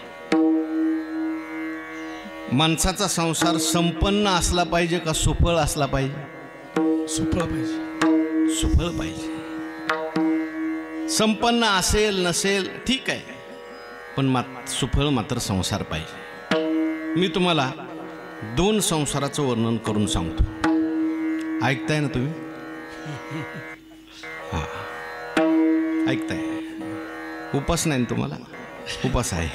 माणसाचा संसार संपन्न असला पाहिजे का सुफळ असला पाहिजे? सुफळ पाहिजे. सुफळ पाहिजे. संपन्न असेल नसेल ठीक आहे पण सुफळ मात्र संसार पाहिजे. मी तुम्हाला 2 संसाराचं वर्णन करून सांगतो. ऐकताय ना तुम्ही? हा ऐकताय. उपास नाही ना तुम्हाला? उपास आहे.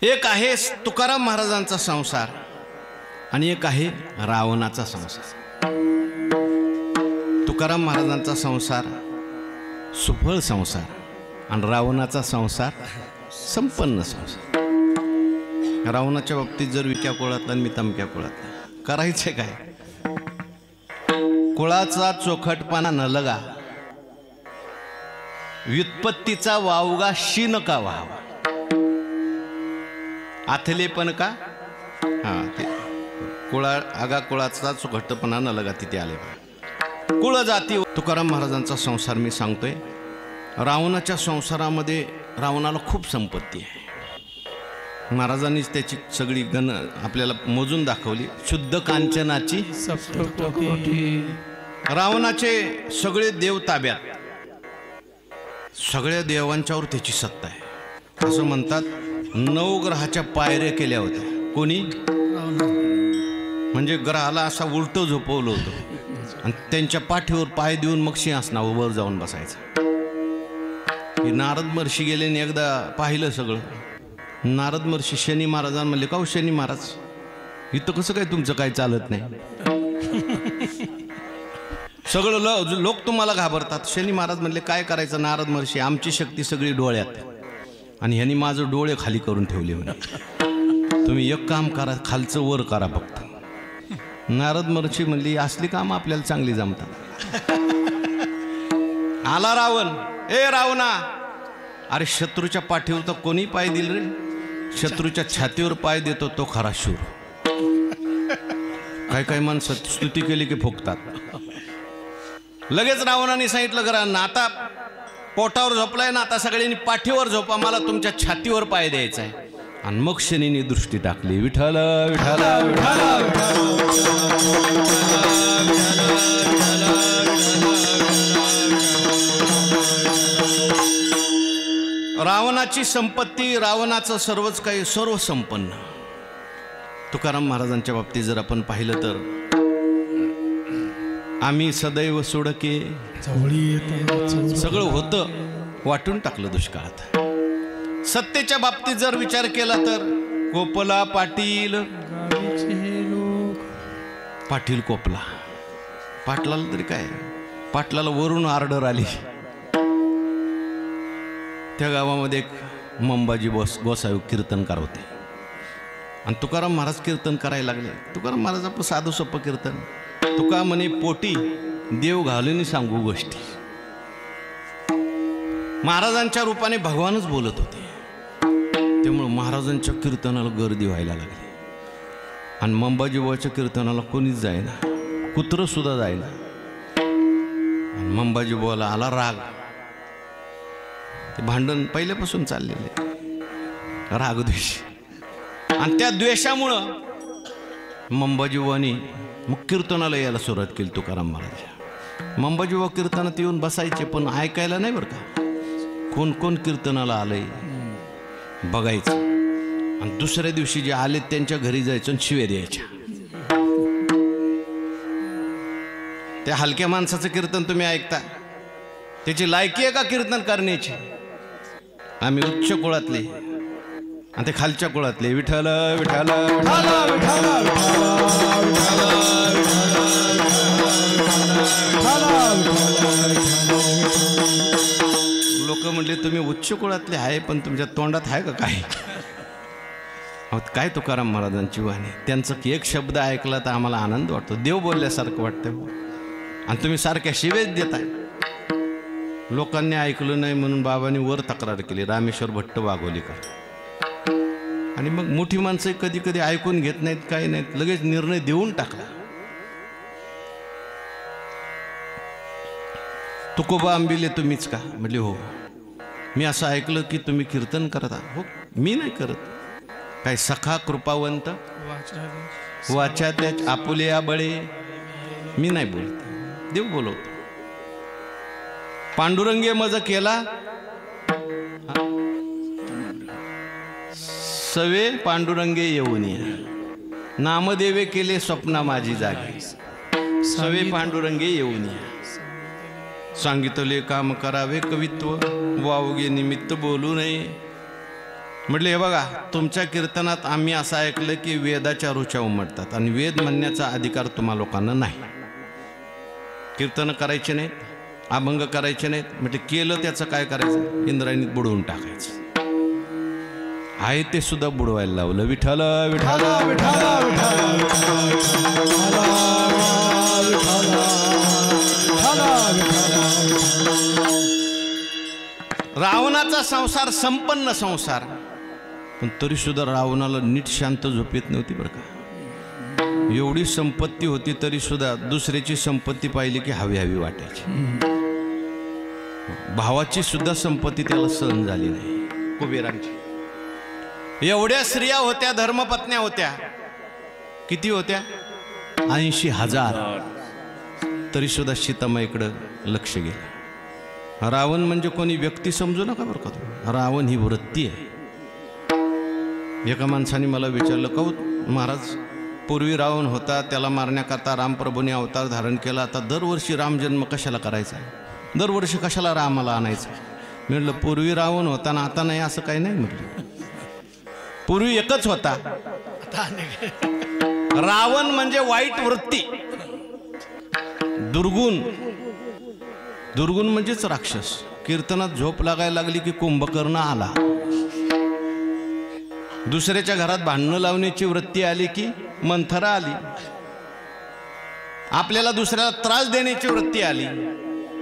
एक आहे तुकाराम महाराजांचा संसार आणि एक आहे रावणाचा संसार. तुकाराम महाराजांचा संसार सुफळ संसार आणि रावणाचा संसार संपन्न संसार. रावणाच्या बाबतीत जर विक्या कुळातला आणि मी तमक्या कुळातला करायचे काय? कुळाचा चोखटपणा न लगा व्युत्पत्तीचा वावगा शी नका व्हावा. आथले पण का हा ते कुळा आगा कुळाचा चोखटपणा न लगा तिथे आले. कुळ जाती. तुकाराम महाराजांचा संसार मी सांगतोय. रावणाच्या संसारामध्ये रावणाला खूप संपत्ती आहे. महाराजांनीच त्याची सगळी गण आपल्याला मोजून दाखवली. शुद्ध कांचनाची सप्तकोटी. रावणाचे सगळे देव ताब्यात. सगळ्या देवांच्यावर त्याची सत्ता आहे. असं म्हणतात 9 ग्रहाच्या पायऱ्या केल्या होत्या. कोणी? म्हणजे ग्रहाला असा उलट झोपवलं होतं आणि त्यांच्या पाठीवर पाय देऊन मग सिंहासनावर वर जाऊन बसायचं. नारद महर्षी गेले आणि एकदा पाहिलं सगळं. नारद महर्षी शनी महाराजांना म्हणले का हो शनी महाराज इथं कसं काय तुमचं काय चालत नाही? सगळं लोक तुम्हाला घाबरतात. शनी महाराज म्हणले काय करायचं नारद महर्षी आमची शक्ती सगळी डोळ्यात आणि ह्यांनी माझं डोळे खाली करून ठेवले म्हणे. तुम्ही एक काम करा खालचं वर करा फक्त. नारद महर्षी म्हणली असली काम आपल्याला चांगली जमतात. आला रावण. ए रावणा अरे शत्रूच्या पाठीवर तर कोणी पाय दिल रे? शत्रूच्या छातीवर पाय देतो तो खरा शूर. काही काही माणसं स्तुती केली की फुकतात. लगेच रावणाने सांगितलं करा ना आता पोटावर झोपलाय ना आता सगळ्यांनी पाठीवर झोपा मला तुमच्या छातीवर पाय द्यायचा आहे. आणि मग शनीने दृष्टी टाकली. विठ्ठल विठ्ठल विठ्ठल रावणाची संपत्ती रावणाचं सर्वच काही सर्व संपन्न. तुकाराम महाराजांच्या बाबतीत जर आपण पाहिलं तर आम्ही सदैव सोडके सगळं होतं वाटून टाकलं दुष्काळात. सत्तेच्या बाबतीत जर विचार केला तर कोपला पाटील, पाटील कोपला. पाटलाला तरी काय, पाटलाला वरून ऑर्डर आली. त्या गावामध्ये एक मंबाजी गोसावी कीर्तनकार होते आणि तुकाराम महाराज कीर्तन करायला लागले. तुकाराम महाराज आपलं साधं सोपं कीर्तन. तुका म्हणे पोटी देव घालून सांगू गोष्टी. महाराजांच्या रूपाने भगवानच बोलत होते. त्यामुळे महाराजांच्या कीर्तनाला गर्दी व्हायला लागली आणि मंबाजीबाच्या कीर्तनाला कोणीच जायना, कुत्रं सुद्धा जायना. आणि मंबाजीबाला आला राग. ते भांडण पहिल्यापासून चाललेले, रागद्वेष. आणि त्या द्वेषामुळं मंबाजीबानी मग कीर्तनाला यायला सुरुवात केली तुकाराम महाराज. मंबाजीबा कीर्तनात येऊन बसायचे पण ऐकायला नाही बरं का. कोण कोण कीर्तनाला आलंय बघायचं आणि दुसऱ्या दिवशी जे आले त्यांच्या घरी जायचं आणि शिव्या द्यायच्या. त्या हलक्या माणसाचं कीर्तन तुम्ही ऐकता, त्याची लायकी आहे का कीर्तन करण्याची? आम्ही उच्च कुळातले आणि ते खालच्या कुळातले. विठ्ठल विठ्ठल लोक म्हणले तुम्ही उच्च कुळातले आहे पण तुमच्या तोंडात आहे का काय? काय तुकाराम महाराजांची वाणी. त्यांचं एक शब्द ऐकला तर आम्हाला आनंद वाटतो, देव बोलल्यासारखं वाटतं. आणि तुम्ही सारख्या शिवेच देताय. लोकांनी ऐकलं नाही म्हणून बाबांनी वर तक्रार केली, रामेश्वर भट्ट वाघोलीकर. आणि मग मोठी माणसं कधी कधी ऐकून घेत नाहीत, काही नाहीत, लगेच निर्णय देऊन टाकला. तुकोबा आंबिले तुम्हीच का? म्हटले हो. मी असं ऐकलं की तुम्ही कीर्तन करता. हो, मी नाही करत. काय सखा कृपावंत वाचा त्या आपुले बळे, मी नाही बोलत, देव बोलवतो. पांडुरंगे मज केला सवे पांडुरंगे येऊन नामदेवे केले स्वप्ना माझी जागी. सवे पांडुरंगे येऊन सांगितले काम करावे कवित्व वावगे निमित्त बोलू नये. म्हटले हे बघा, तुमच्या कीर्तनात आम्ही असं ऐकलं की वेदाच्या रुचा उमटतात आणि वेद म्हणण्याचा अधिकार तुम्हा लोकांना नाही. कीर्तन करायचे नाहीत, अभंग करायचे नाहीत. म्हणजे केलं त्याचं काय करायचं? इंद्रायणीत बुडवून टाकायचं. आहे ते सुद्धा बुडवायला लावलं. विठ्ठल विठ्ठल रावणाचा संसार संपन्न संसार, पण तरी सुद्धा रावणाला नीट शांत झोप येत नव्हती बरं का. एवढी संपत्ती होती तरी सुद्धा दुसऱ्याची संपत्ती पाहिली की हवी हवी वाटायची. भावाची सुद्धा संपत्ती त्याला सहन झाली नाही. कुबेरांची एवढ्या स्त्रिया होत्या, धर्मपत्न्या होत्या. किती होत्या? 80,000. तरी सुद्धा सीतामाईकडं लक्ष गेलं. रावण म्हणजे कोणी व्यक्ती समजू नका बरं का. रावण ही वृत्ती आहे. एका माणसाने मला विचारलं, का महाराज पूर्वी रावण होता, त्याला मारण्याकरता रामप्रभूने अवतार धारण केला, आता दरवर्षी रामजन्म कशाला करायचा? दरवर्षी कशाला रामाला आणायचं? मी म्हटलं पूर्वी रावण होता ना आता नाही असं काही नाही. म्हटलं पूर्वी एकच होता. रावण म्हणजे वाईट वृत्ती, दुर्गुण. दुर्गुण म्हणजेच राक्षस. कीर्तनात झोप लागायला लागली की कुंभकर्ण आला. दुसऱ्याच्या घरात भांडणं लावण्याची वृत्ती आली की मंथरा आली. आपल्याला दुसऱ्याला त्रास देण्याची वृत्ती आली.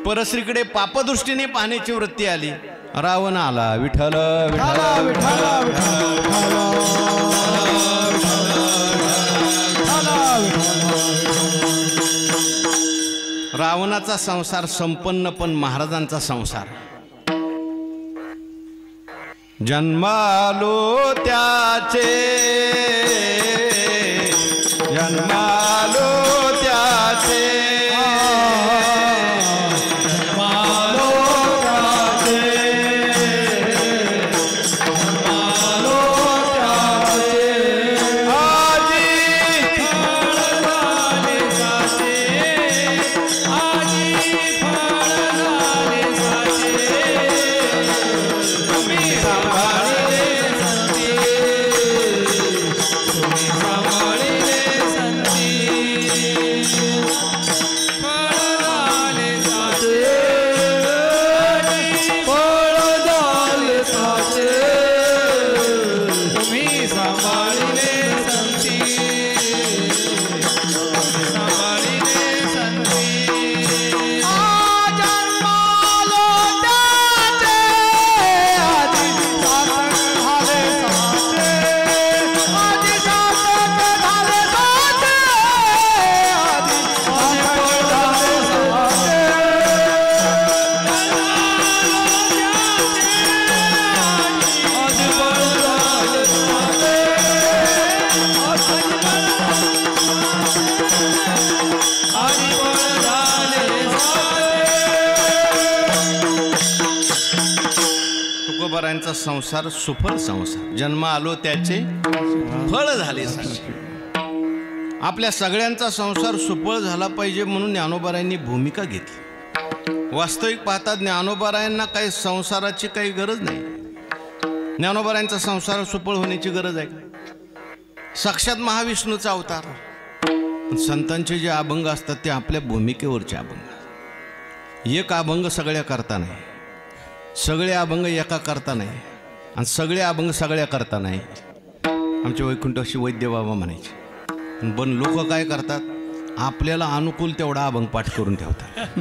परस्त्रीकडे पापदृष्टीने पाहण्याची वृत्ती आली. रावण आला. विठ्ठल विठ्ठल रावणाचा संसार संपन्न, पण महाराजांचा संसार जन्मालो त्याचे, जन्मालो त्याचे, जन्मालो त्याचे, जन्मालो त्याचे. आजी फळ झाले साचे, आजी फळ झाले साचे, ज्ञानोबारायांचा संसार सुफळ संसार, जन्म आलो त्याचे फळ झाले साक्षी. आपल्या सगळ्यांचा संसार सुफळ झाला पाहिजे म्हणून ज्ञानोबारायांनी भूमिका घेतली. वास्तविक पाहता ज्ञानोबारायांना काही संसाराची काही गरज नाही. ज्ञानोबारायांचा संसार सुफळ होण्याची गरज आहे. साक्षात महाविष्णूचा अवतार. संतांचे जे अभंग असतात ते आपल्या भूमिकेवरचे अभंग. एक अभंग सगळ्या करता नाही, सगळे अभंग एका करता नाही, आणि सगळे अभंग सगळ्या करता नाही. आमचे वैकुंठ अशी वैद्य बाबा म्हणायचे. पण लोक काय करतात, आपल्याला अनुकूल तेवढा अभंग पाठ करून ठेवतात.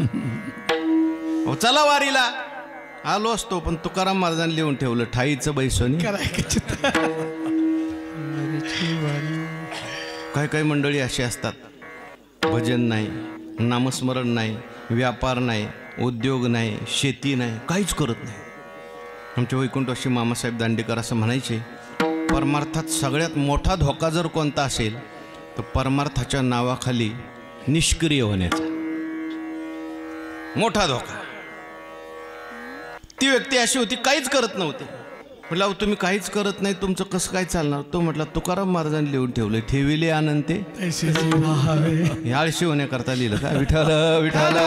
चला वारीला आलो असतो, पण तुकाराम महाराजांनी लिहून ठेवलं ठाईचं बैसोनी. काही काही मंडळी अशी असतात, भजन नाही, नामस्मरण नाही, व्यापार नाही, उद्योग नाही, शेती नाही, काहीच करत नाही. आमचे वैकुंठ अशी मामासाहेब दांडेकर असं म्हणायचे, परमार्थात सगळ्यात मोठा धोका जर कोणता असेल तर परमार्थाच्या नावाखाली निष्क्रिय होण्याचा मोठा धोका. ती व्यक्ती अशी होती, काहीच करत नव्हती. म्हटलं अहो तुम्ही काहीच करत नाही, तुमचं कसं काय चालणार. तो म्हटला तुकाराम महाराजांनी लिहून ठेवले, ठेविले अनंते हे आळशी होण्याकरता लिहिलं का. विठाल विठाल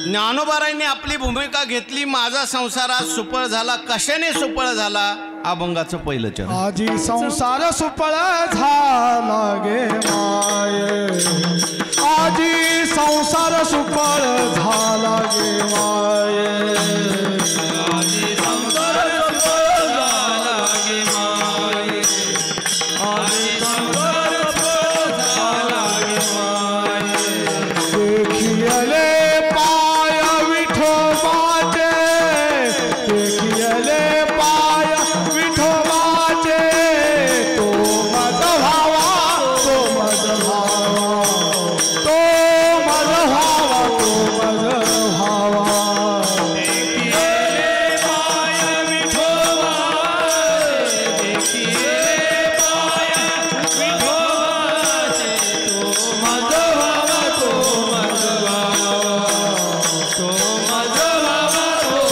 ज्ञानोबारायांनी आपली भूमिका घेतली. माझा संसार आज सुफळ झाला. कशाने सुफळ झाला? अभंगाचं पहिलं चरण. आजी संसार सुफळ झाला गे माये, आजी संसार सुफळ झाला गे माये, आजी संसार सुफळ झाला गे माये, आजी संसार सुफळ झाला गे माये. देखियले पाय विठोबाचे, देखियले पाय विठोबाचे, तो माझा भावा, तो माझा भावा, तो माझा भावा, तो माझा भावा. देखियले पाय विठोबाचे, देखियले पाय विठोबाचे, तो माझा भावा, तो माझा भावा, तो माझा भावा, तो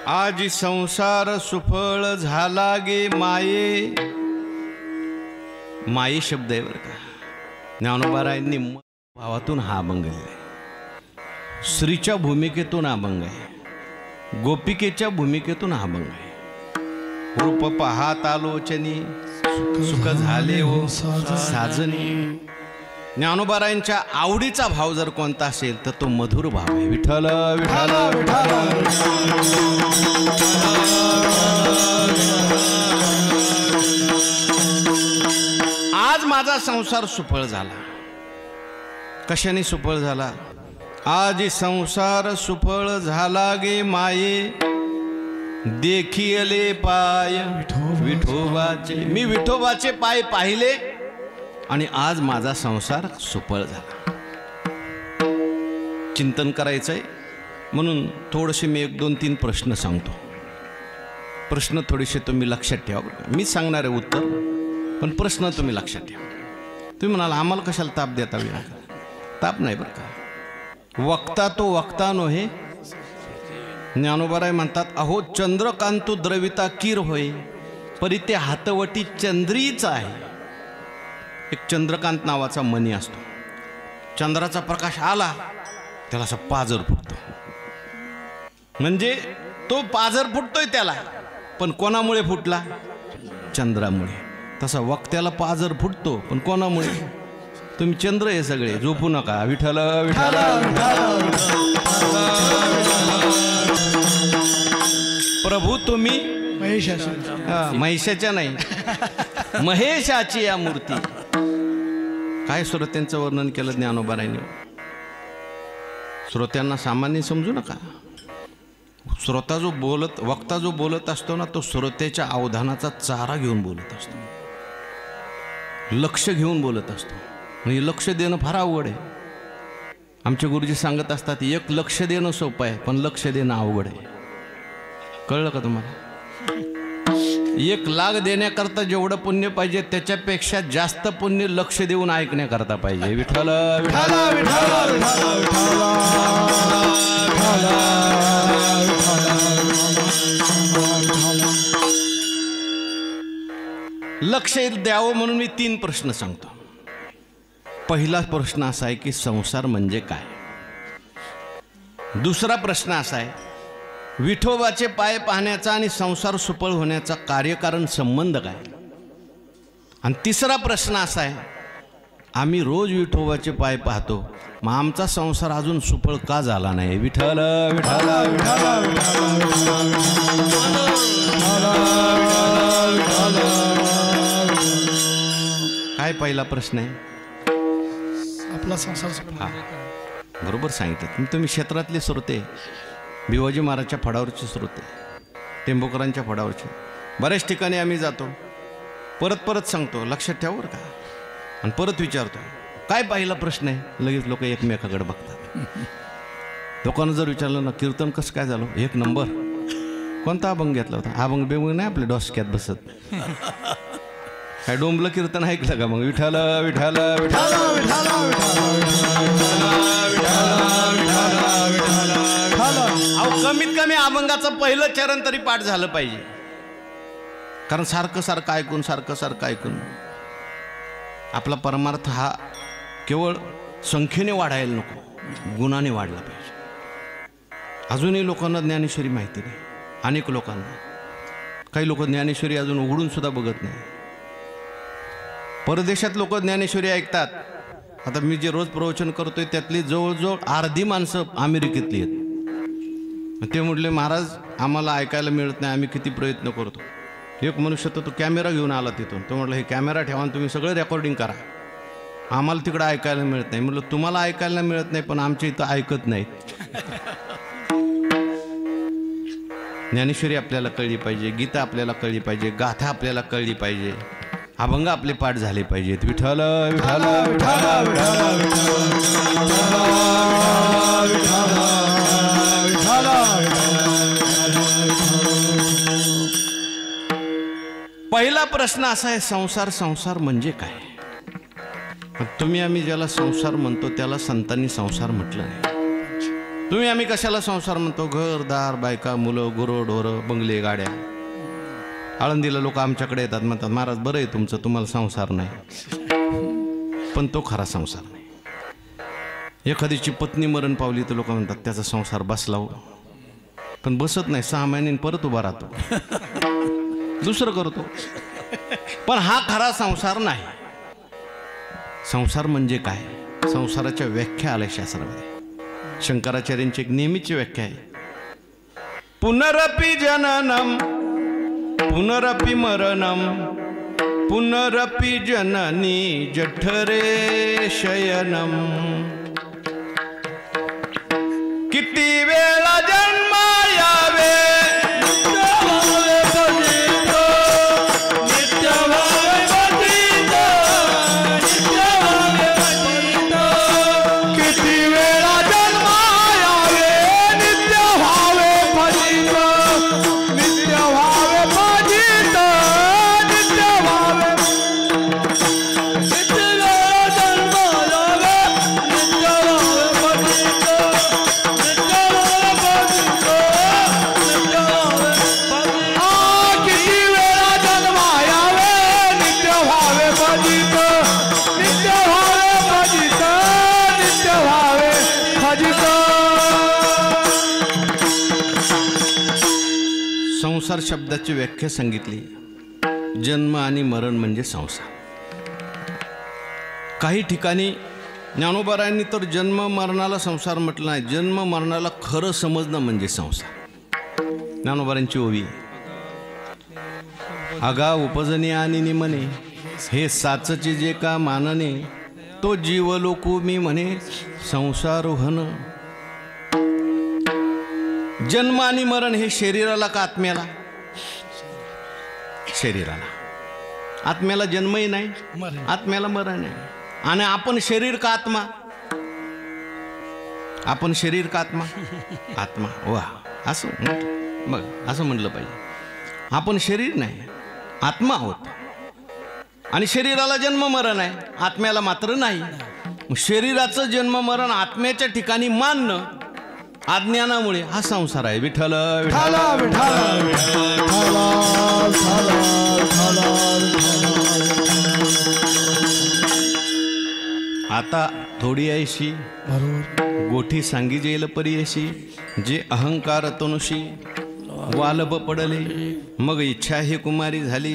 आज संसार सुफळ झाला गे माये. माये शब्द आहे बरं का. ज्ञानोबारायांनी भावातून हा अभंग लिहिलाय. स्त्रीच्या भूमिकेतून अभंग आहे, गोपिकेच्या भूमिकेतून हा अभंग आहे. रूप पाहात आलोचनी सुख झाले हो साजनी. ज्ञानोबारायांच्या आवडीचा भाव जर कोणता असेल तर तो मधुर भाव आहे. विठ्ठल विठ्ठल आज माझा संसार सुफळ झाला. कशाने सुफळ झाला? आज संसार सुफळ झाला गे माये, देखियले पाय विठोबाचे. मी विठोबाचे पाय पाहिले आणि आज माझा संसार सुफळ झाला. चिंतन करायचंय म्हणून थोडेसे मी 1-2-3 प्रश्न सांगतो. प्रश्न थोडेसे तुम्ही लक्षात ठेवा. मी सांगणार आहे उत्तर, पण प्रश्न तुम्ही लक्षात ठेवा. तुम्ही म्हणाल आम्हाला कशाला ताप देता? ताप नाही बरं का. वक्ता तो वक्ता नोहे. ज्ञानोबाराय म्हणतात, अहो चंद्रकांतू द्रविता कीर होय, परी ते हातवटी चंद्रीचा आहे. एक चंद्रकांत नावाचा मणी असतो. चंद्राचा प्रकाश आला त्याला असा पाजर फुटतो. म्हणजे तो पाजर फुटतोय त्याला, पण कोणामुळे फुटला? चंद्रामुळे. तसा वक्त्याला पाजर फुटतो, पण कोणामुळे? तुम्ही चंद्र हे सगळे, झोपू नका. विठ्ठल विठ्ठल. प्रभू तुम्ही महिषाच्या नाही, महेशाची या मूर्ती. काय श्रोत्यांचं वर्णन केलं ज्ञानोबारायांनी. श्रोत्यांना सामान्य समजू नका. श्रोता जो बोलत, वक्ता जो बोलत असतो ना, तो श्रोत्याच्या अवधानाचा चारा घेऊन बोलत असतो, लक्ष घेऊन बोलत असतो. म्हणजे लक्ष देणं फार अवघड आहे. आमचे गुरुजी सांगत असतात, एक लक्ष देणं सोपं आहे, पण लक्ष देणं अवघड आहे. कळलं का तुम्हाला? 1,00,000 देण्याकरता जेवढं पुण्य पाहिजे त्याच्यापेक्षा जास्त पुण्य लक्ष देऊन ऐकण्याकरता पाहिजे. विठ्ठल विठ्ठल विठ्ठल लक्ष द्यावं म्हणून मी 3 प्रश्न सांगतो. पहिला प्रश्न असा आहे की संसार म्हणजे काय. दुसरा प्रश्न असा आहे विठोबाचे पाय पाहण्याचा आणि संसार सुफळ होण्याचा कार्यकारण संबंध काय. आणि तिसरा प्रश्न असा आहे आम्ही रोज विठोबाचे पाय पाहतो मग आमचा संसार अजून सुफळ का झाला नाही. विठ्ठल विठ्ठल काय पहिला प्रश्न आहे आपला संसार बरोबर सांगितलं तुम्ही. क्षेत्रातले श्रोते भिवाजी महाराजच्या फडावरचे श्रोते टेंभोकरांच्या फडावरचे बऱ्याच ठिकाणी आम्ही जातो. परत सांगतो लक्षात ठेवा बरं का. आणि परत विचारतो काय पहिला प्रश्न आहे. लगेच लोक एकमेकाकडे बघतात. लोकांना जर विचारलं ना कीर्तन कसं काय झालं 1 नंबर. कोणता अभंग घेतला होता. अभंग बेभंग नाही आपल्या डोसक्यात बसत. काय डोंबलं कीर्तन ऐकलं का मग. विठ्ठल विठ्ठल विठ्ठल अहो कमीत कमी अभंगाचं पहिलं चरण तरी पाठ झालं पाहिजे. कारण सारखं ऐकून आपला परमार्थ हा केवळ संख्येने वाढायला नको गुणाने वाढला पाहिजे. अजूनही लोकांना ज्ञानेश्वरी माहिती नाही. अनेक लोकांना काही लोक ज्ञानेश्वरी अजून उघडून सुद्धा बघत नाही. परदेशात लोक ज्ञानेश्वरी ऐकतात. आता मी जे रोज प्रवचन करतोय त्यातली जवळजवळ अर्धी माणसं अमेरिकेतली आहेत. ते म्हटले महाराज आम्हाला ऐकायला मिळत नाही आम्ही किती प्रयत्न करतो. एक मनुष्य तो कॅमेरा घेऊन आला तिथून. तो म्हटलं हे कॅमेरा ठेवा आणि तुम्ही सगळं रेकॉर्डिंग करा आम्हाला तिकडं ऐकायला मिळत नाही. म्हटलं तुम्हाला ऐकायला मिळत नाही पण आमच्या इथं ऐकत नाहीत. ज्ञानेश्वरी आपल्याला कळली पाहिजे. गीता आपल्याला कळली पाहिजे. गाथा आपल्याला कळली पाहिजे. अभंग आपले पाठ झाले पाहिजेत. विठ्ठल विठ्ठल पहिला प्रश्न असा आहे संसार म्हणजे काय. तुम्ही आम्ही ज्याला संसार म्हणतो त्याला संतांनी संसार म्हटलं नाही. तुम्ही आम्ही कशाला संसार म्हणतो. घर दार बायका मुलं गुरं ढोरं बंगले गाड्या. आळंदीला लोक आमच्याकडे येतात म्हणतात महाराज बरं आहे तुमचं तुम्हाला संसार नाही. पण तो खरा संसार नाही. एखादीची पत्नी मरण पावली तर लोक म्हणतात त्याचा संसार बसला हो. पण बसत नाही 6 महिन्यांनी परत उभा राहतो दुसरं करतो. पण हा खरा संसार नाही. संसार म्हणजे काय. संसाराच्या व्याख्या आल्या शास्त्रामध्ये. शंकराचार्यांची एक नेहमीची व्याख्या आहे पुनरपि जननम पुनरपि मरणम पुनरपि जननी जठरे शयनम. किती वेळा जन्म यावे संसार शब्दाची व्याख्या सांगितली. जन्म आणि मरण म्हणजे संसार. काही ठिकाणी ज्ञानोबारायांनी तर जन्म मरणाला संसार म्हटलं नाही. जन्म मरणाला खरं समजणं म्हणजे संसार. ज्ञानोबारांची ओवी आगा उपजने आणि निमने हे साचचे जे का मानने तो जीव लोकू मी म्हणे संसार होन. जन्म आणि मरण हे शरीराला का आत्म्याला. शरीराला. आत्म्याला जन्मही नाही आत्म्याला मरण नाही. आणि आपण शरीर का आत्मा. आपण शरीर का आत्मा. आत्मा वा असं बघ असं म्हणलं पाहिजे. आपण शरीर नाही आत्मा आहोत आणि शरीराला जन्म मरण आहे, आत्म्याला मात्र नाही. शरीराचं जन्म मरण आत्म्याच्या ठिकाणी मानणं अज्ञानामुळे हा संसार आहे. विठ्ठल विठ्ठल आता थोडी ऐशी गोठी सांगी जेल परियशी, जे अहंकार तनुशी वालब पडले. मग इच्छा ही कुमारी झाली,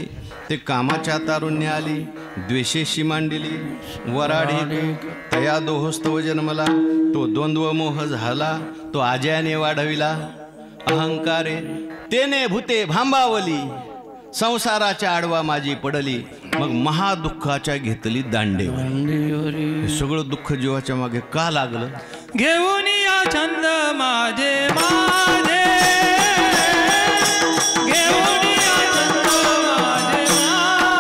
ते कामाच्या तारुण्य आली. द्वेषेशी मांडली वराडी, तया दोहस्तव जन्मला. तो द्वंद्व मोह झाला, तो आज्याने वाढविला. अहंकारे तेने भूते भांबावली, संसाराच्या आडवा माझी पडली. मग महादुःखाच्या घेतली दांडेवर. हे सगळं दुःख जीवाच्या मागे का लागलं? घेऊन या छंद माझे माझे, घेऊन या छंद माझे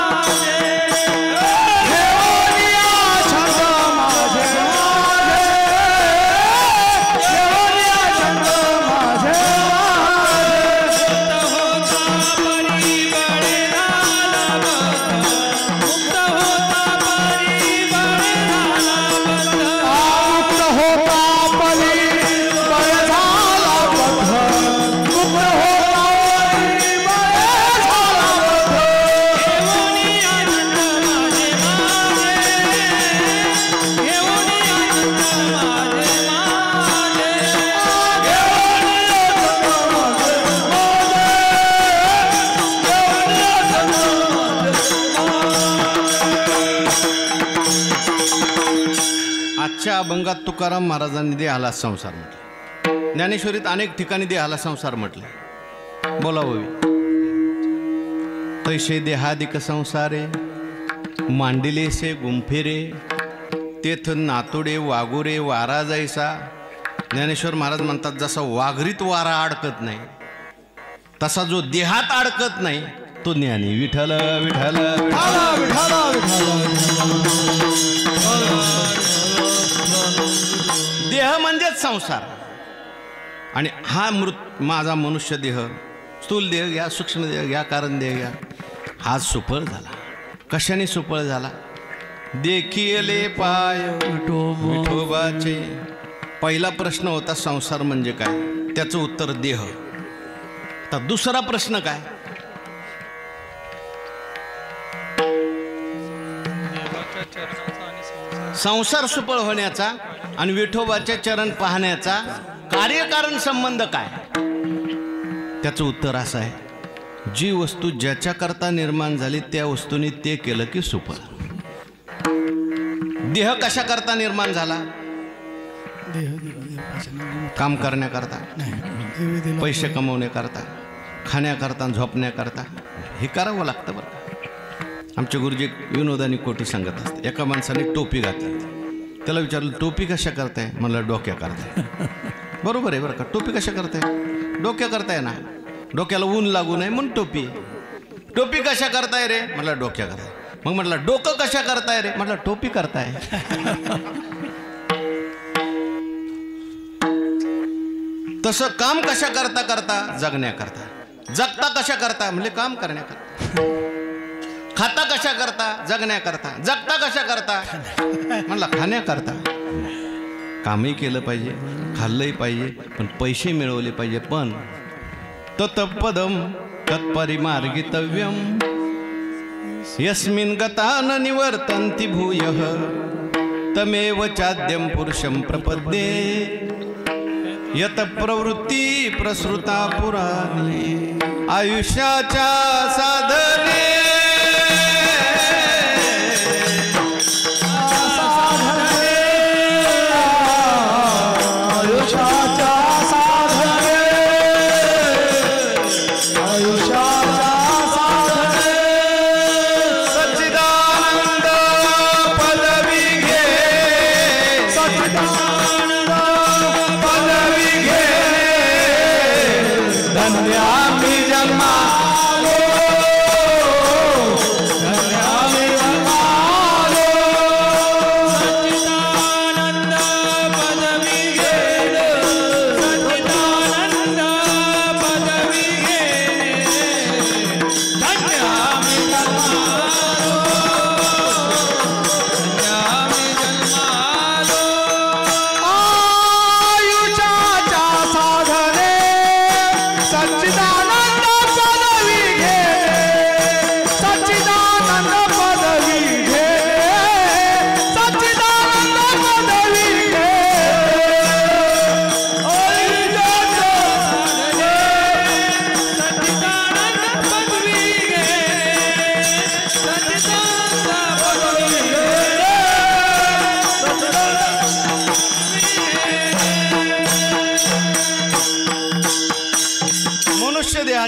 माझे, घेऊन या छंद माझे माझे, घेऊन या छंद माझे माझे. मुक्त होता परिबळ झाला बद्ध, मुक्त होता परिबळ झाला बद्ध, मुक्त होता परिबळ झाला बद्ध. घेऊन या छंद माझे माझे, घेऊन या छंद माझे माझे, घेऊन या छंद माझे माझे, घेऊन या छंद आजच्या अभंगात तुकाराम महाराजांनी देहाला संसार म्हटले. ज्ञानेश्वरीत अनेक ठिकाणी देहाला संसार म्हटले. बोलावं तैसे देहादिक संसारे, मांडिले से गुंफेरे. तेथ नातोडे वागोरे वारा जैसा. ज्ञानेश्वर महाराज म्हणतात, जसा वाघरीत वारा अडकत नाही तसा जो देहात अडकत नाही तो ज्ञानी. विठ्ठल विठ्ठल देह म्हणजेच संसार. आणि हा माझा मनुष्य देह, स्थूल देह घ्या, सूक्ष्म देह घ्या, कारण देह घ्या, हा सुफळ झाला. कशाने सुफळ झाला? देखिले पाय विठोबाचे. पहिला प्रश्न होता संसार म्हणजे काय, त्याचं उत्तर देह. तर दुसरा प्रश्न काय? संसार सुफळ होण्याचा आणि विठोबाचे चरण पाहण्याचा कार्यकारण संबंध काय? त्याचं उत्तर असं आहे, जी वस्तू ज्याच्याकरता निर्माण झाली त्या वस्तूने ते केलं की सुफळ. देह कशाकरता निर्माण झाला? काम करण्याकरता, पैसे कमवण्याकरता, खाण्याकरता, झोपण्याकरता. हे करावं लागतं बरं. आमचे गुरुजी विनोदानी कोटी सांगत असते. एका माणसाने टोपी घातली, त्याला विचारलं टोपी कशा करताय? म्हणलं डोक्या करताय. बरोबर आहे बरं का, टोपी कशा करताय? डोक्या करताय ना, डोक्याला ऊन लागू नये म्हणून टोपी. टोपी कशा करताय रे? म्हटलं डोक्या करताय. मग म्हटलं डोकं कशा करताय रे? म्हटलं टोपी करताय. तसं काम कशा करता करता? जगण्याकरता. जगता कशा करता? म्हणजे काम करण्याकरता. खाता कशा करता? जगण्याकरता. जगता कशा करता? म्हणला खाण्याकरता. कामही केलं पाहिजे, खाल्लंही पाहिजे, पण पैसे मिळवले पाहिजे. पण तत्पदम तत्परिमार्गितव्यम यस्मिन् गता न निवर्तन्ति भूयः तमेव चाद्यं पुरुषं प्रपद्ये यत प्रवृत्ती प्रसृता पुराणे. आयुष्याच्या साधने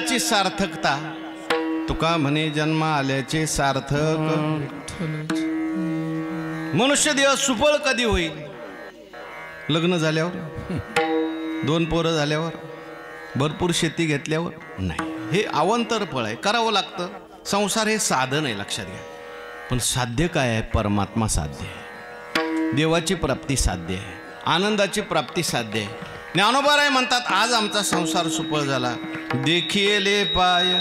देवाची सार्थकता तुका म्हणे जन्म आल्याचे सार्थक मनुष्य देह सुफळ कधी होईल लग्न झाल्यावर 2 पोरं झाल्यावर भरपूर शेती घेतल्यावर नाही हे अवंतर फळ आहे करावं लागतं संसार हे साधन आहे लक्षात घ्या पण साध्य काय आहे परमात्मा साध्य आहे देवाची प्राप्ती साध्य आहे आनंदाची प्राप्ती साध्य आहे ज्ञानोबाराय म्हणतात आज आमचा संसार सुफळ झाला देखिले पाय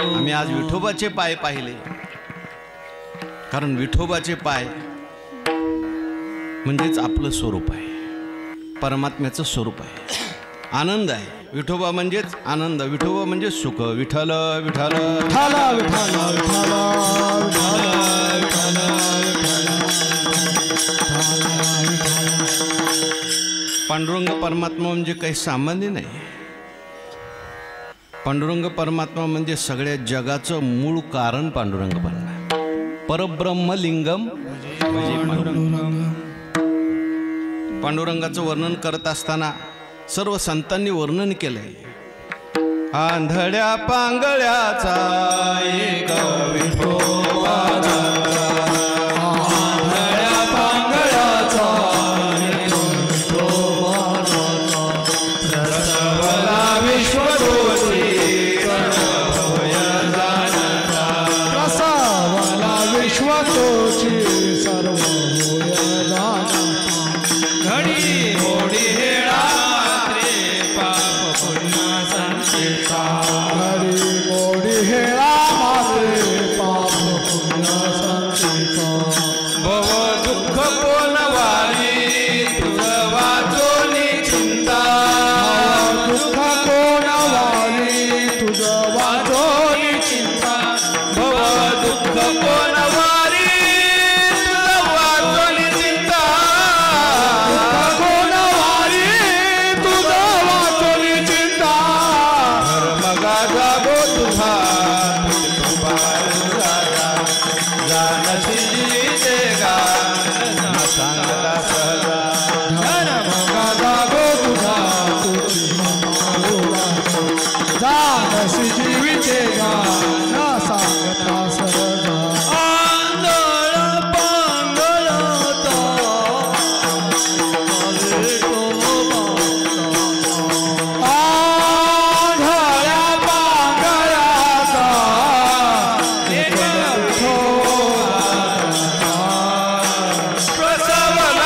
आम्ही आज विठोबाचे पाय पाहिले कारण विठोबाचे पाय म्हणजेच आपलं स्वरूप आहे परमात्म्याचं स्वरूप आहे आनंद आहे विठोबा म्हणजेच आनंद विठोबा म्हणजे सुख विठ्ठल विठ्ठल विठ्ठल विठ्ठल पांडुरंग परमात्मा म्हणजे काही सामान्य नाही पांडुरंग परमात्मा म्हणजे सगळ्या जगाचं मूळ कारण पांडुरंग परमात्मा परब्रह्म लिंगम पांडुरंगाचं वर्णन करत असताना सर्व संतांनी वर्णन केलंय आंधळ्या पांगळ्याचा एक विठोबा आंधळ्या पांगळ्याचा एक विठोबा प्रसवला विश्वदोषी सर्वभय जाणता प्रसवला विश्वदोषी सर्वभय जाणता घडी मोडी हेळा मात्रे पाप पुण्य संचिता घडी मोडी हेळा मात्रे पाप पुण्य संचिता भव दुःख कोण वारी तुझ वाचोनी चिंता दुःख कोण वारी तुझ वाचोनी चिंता भव दुःख कोण वारी तुझ वाचोनी चिंता जीविते गान सांगता सहजा आंधळ पांगळाचा आंधळ्या पांगळाचा प्रसवला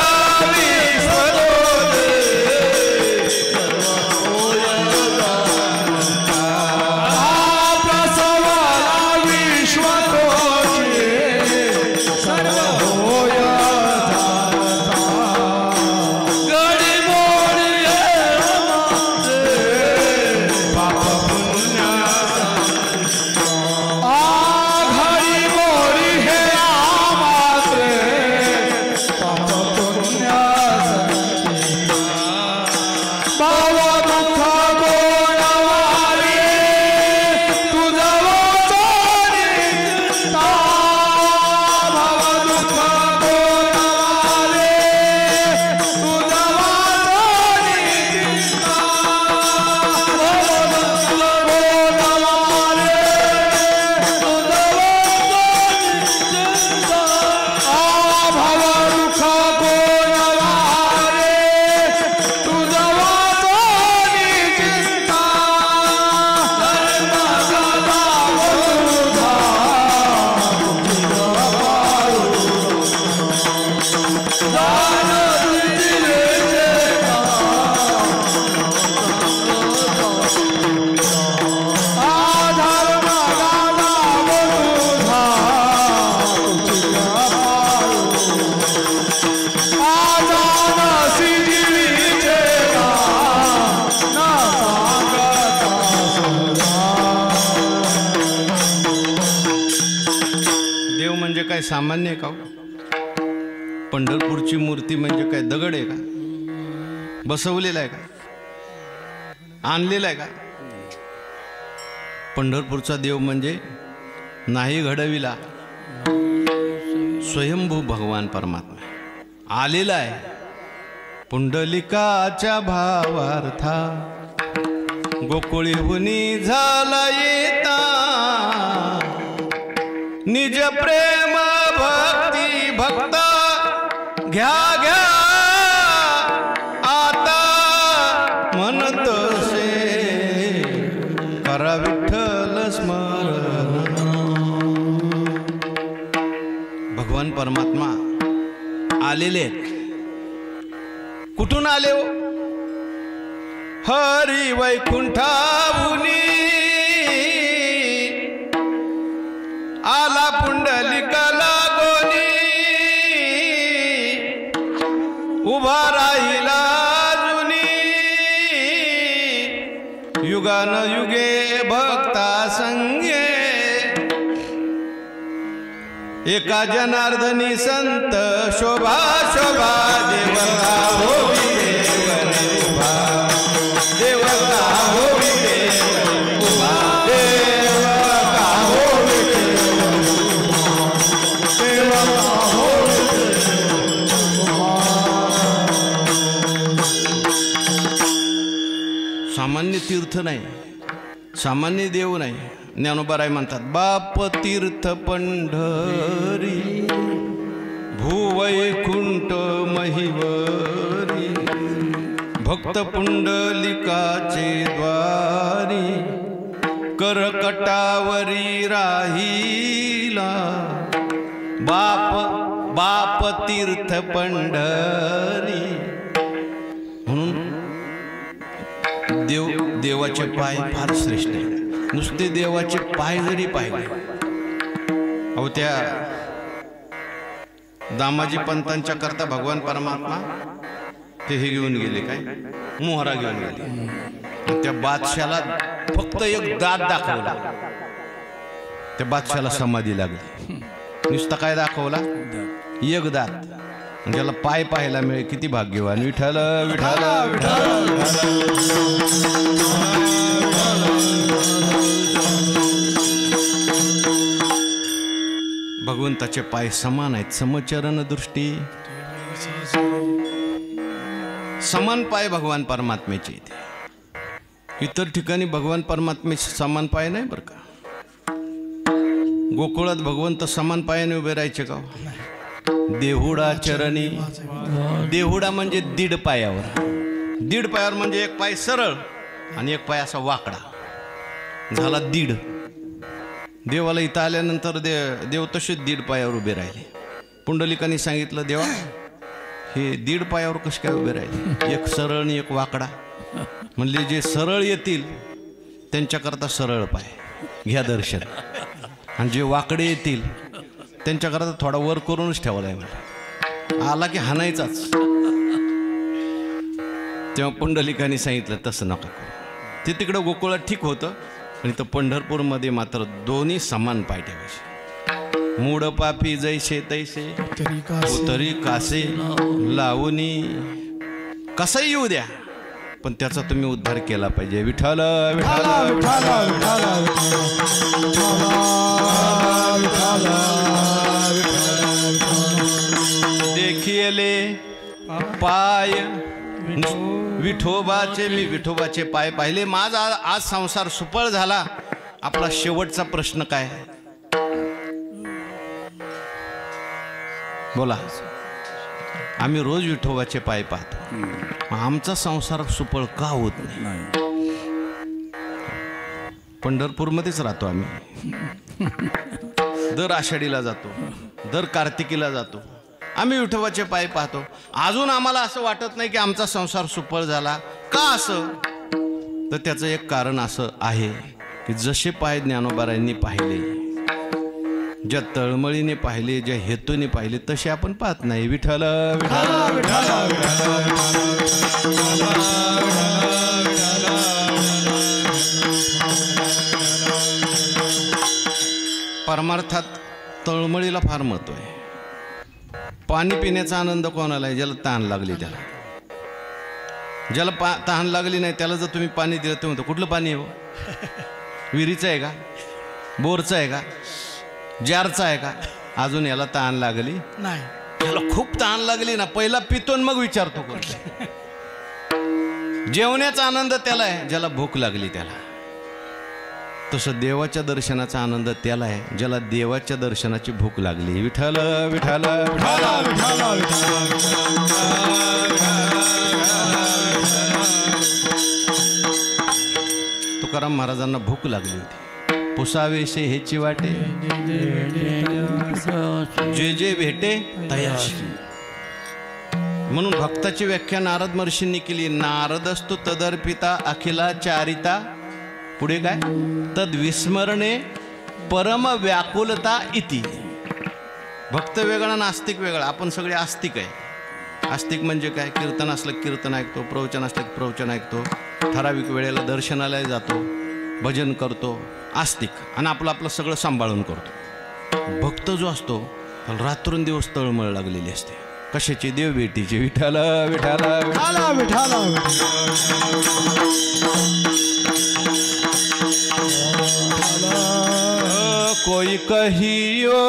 काय सामान्य आहे का पंढरपूरची मूर्ती म्हणजे काय दगड आहे का बसवलेला आहे का आणलेला आहे का पंढरपूरचा देव म्हणजे नाही घडविला स्वयंभू भगवान परमात्मा आलेला आहे पुंडलिकाच्या भावार्था गोकुळीहुनी झाला येता निज प्रेम भक्ती भक्त घ्या घ्या आता म्हणतसे करा विठ्ठल स्मरण. भगवान परमात्मा आलेले कुठून आले हो? हरी वैकुंठाहुनी आला पुंडलिका लागोनी उभा राहिला जुनी युगान युगे भक्ता संगे एका जनार्दनी संत शोभा शोभा देवता होवी देवने उभा देवता होवी देवने उभा देवता होवी देवता होवी सामान्य तीर्थ नाही, सामान्य देव नाही. ज्ञानोबाराय म्हणतात बाप तीर्थ पंढरी भूवैकुंठ महिवरी भक्त पुंडलिकाचे द्वारी करकटावरी राहिला बाप बाप तीर्थ पंढरी. म्हणून देवाचे पाय फार श्रेष्ठ आहे. नुसते देवाचे पाय जरी पाहिले अहो त्या दामाजी पंतांच्या करता भगवान परमात्मा ते हे घेऊन गेले काय मोहरा घेऊन गेले. त्या बादशाला फक्त एक दात दाखवला त्या बादशाला समाधी लागली. नुसता काय दाखवला एक दात ज्याला पाय पाहायला मिळेल किती भाग्यवान. विठ्ठल विठ्ठल विठ्ठल भगवंताचे पाय समान आहेत. समचरण दृष्टी समान पाय भगवान परमात्म्याचे इथे. इतर ठिकाणी भगवान परमात्म्याचे समान पाय नाही बरं का. गोकुळात भगवंत समान पायाने उभे राहायचे का? देहुडा चरणी. देहुडा म्हणजे दीड पायावर. दीड पायावर म्हणजे एक पाय सरळ आणि एक पाय असा वाकडा झाला दीड. देवाला इथं आल्यानंतर देव तसेच दीड पायावर उभे राहिले. पुंडलिकांनी सांगितलं देवा हे दीड पायावर कसे काय उभे राहिले? एक सरळ आणि एक वाकडा. म्हणले जे सरळ येतील त्यांच्याकरता सरळ पाय घ्या दर्शन आणि जे वाकडे येतील त्यांच्याकरता थोडा वर करूनच ठेवला आहे. मला आला की हाणायचाच. तेव्हा पुंडलिकांनी सांगितलं तसं नका करू. ते तिकडं गोकुळात ठीक होतं आणि तर पंढरपूरमध्ये मात्र दोन्ही समान पाय ठेवायचे. मूड पापी जैसे तैसे उतरी कासे लावणी. कसंही येऊ द्या पण त्याचा तुम्ही उद्धार केला पाहिजे. विठ्ठल विठ्ठल देखिले पाय विठोबाचे. मी विठोबाचे पाय पाहिले. माझा आज संसार सुफळ झाला. आपला शेवटचा प्रश्न काय बोला? आम्ही रोज विठोबाचे पाय पाहतो. आमचा संसार सुफळ का होत नाही? पंढरपूरमध्येच राहतो आम्ही. दर आषाढीला जातो, दर कार्तिकीला जातो. आम्ही विठोबाचे पाय पाहतो. अजून आम्हाला असं वाटत नाही की आमचा संसार सुफळ झाला. का असं? तर त्याचं एक कारण असं आहे की जसे पाय ज्ञानोबारायांनी पाहिले, ज्या तळमळीने पाहिले, ज्या हेतूने पाहिले तसे आपण पाहत नाही. विठ्ठल परमार्थात तळमळीला फार महत्व आहे. पाणी पिण्याचा आनंद कोणाला आहे? ज्याला तहान लागली त्याला. ज्याला तहान लागली नाही त्याला जर तुम्ही पाणी दिलं तर म्हणतो कुठलं पाणी आहे हो? विहिरीचं आहे का? बोरचं आहे का? जारचं आहे का? अजून याला तहान लागली नाही. याला खूप तहान लागली ना पहिला पितो मग विचारतो कोण. जेवण्याचा आनंद त्याला आहे ज्याला भूक लागली त्याला. तसं देवाच्या दर्शनाचा आनंद त्याला आहे ज्याला देवाच्या दर्शनाची भूक लागली. विठ्ठल विठ्ठल विठ्ठल. तुकाराम महाराजांना भूक लागली होती. पुसावेशे हेची वाटे जे जे भेटे तयाशी. म्हणून भक्ताची व्याख्या नारद महर्षींनी केली. नारदस्तु तदर्पिता अखिला चारिता. पुढे काय तद विस्मरणे परम व्याकुलता इति. भक्त वेगळा नास्तिक वेगळा. आपण सगळे आस्तिक आहे. आस्तिक म्हणजे काय कीर्तन असलं कीर्तन ऐकतो, प्रवचन असलं की प्रवचन ऐकतो, ठराविक वेळेला दर्शनाला जातो, भजन करतो, आस्तिक. आणि आपलं आपलं सगळं सांभाळून करतो. भक्त जो असतो त्याला रात्रंदिवस तळमळ लागलेली असते. कशाची देव बेटीची. विठ्ठल विठ्ठल विठ्ठल विठ्ठल. कोई कहियो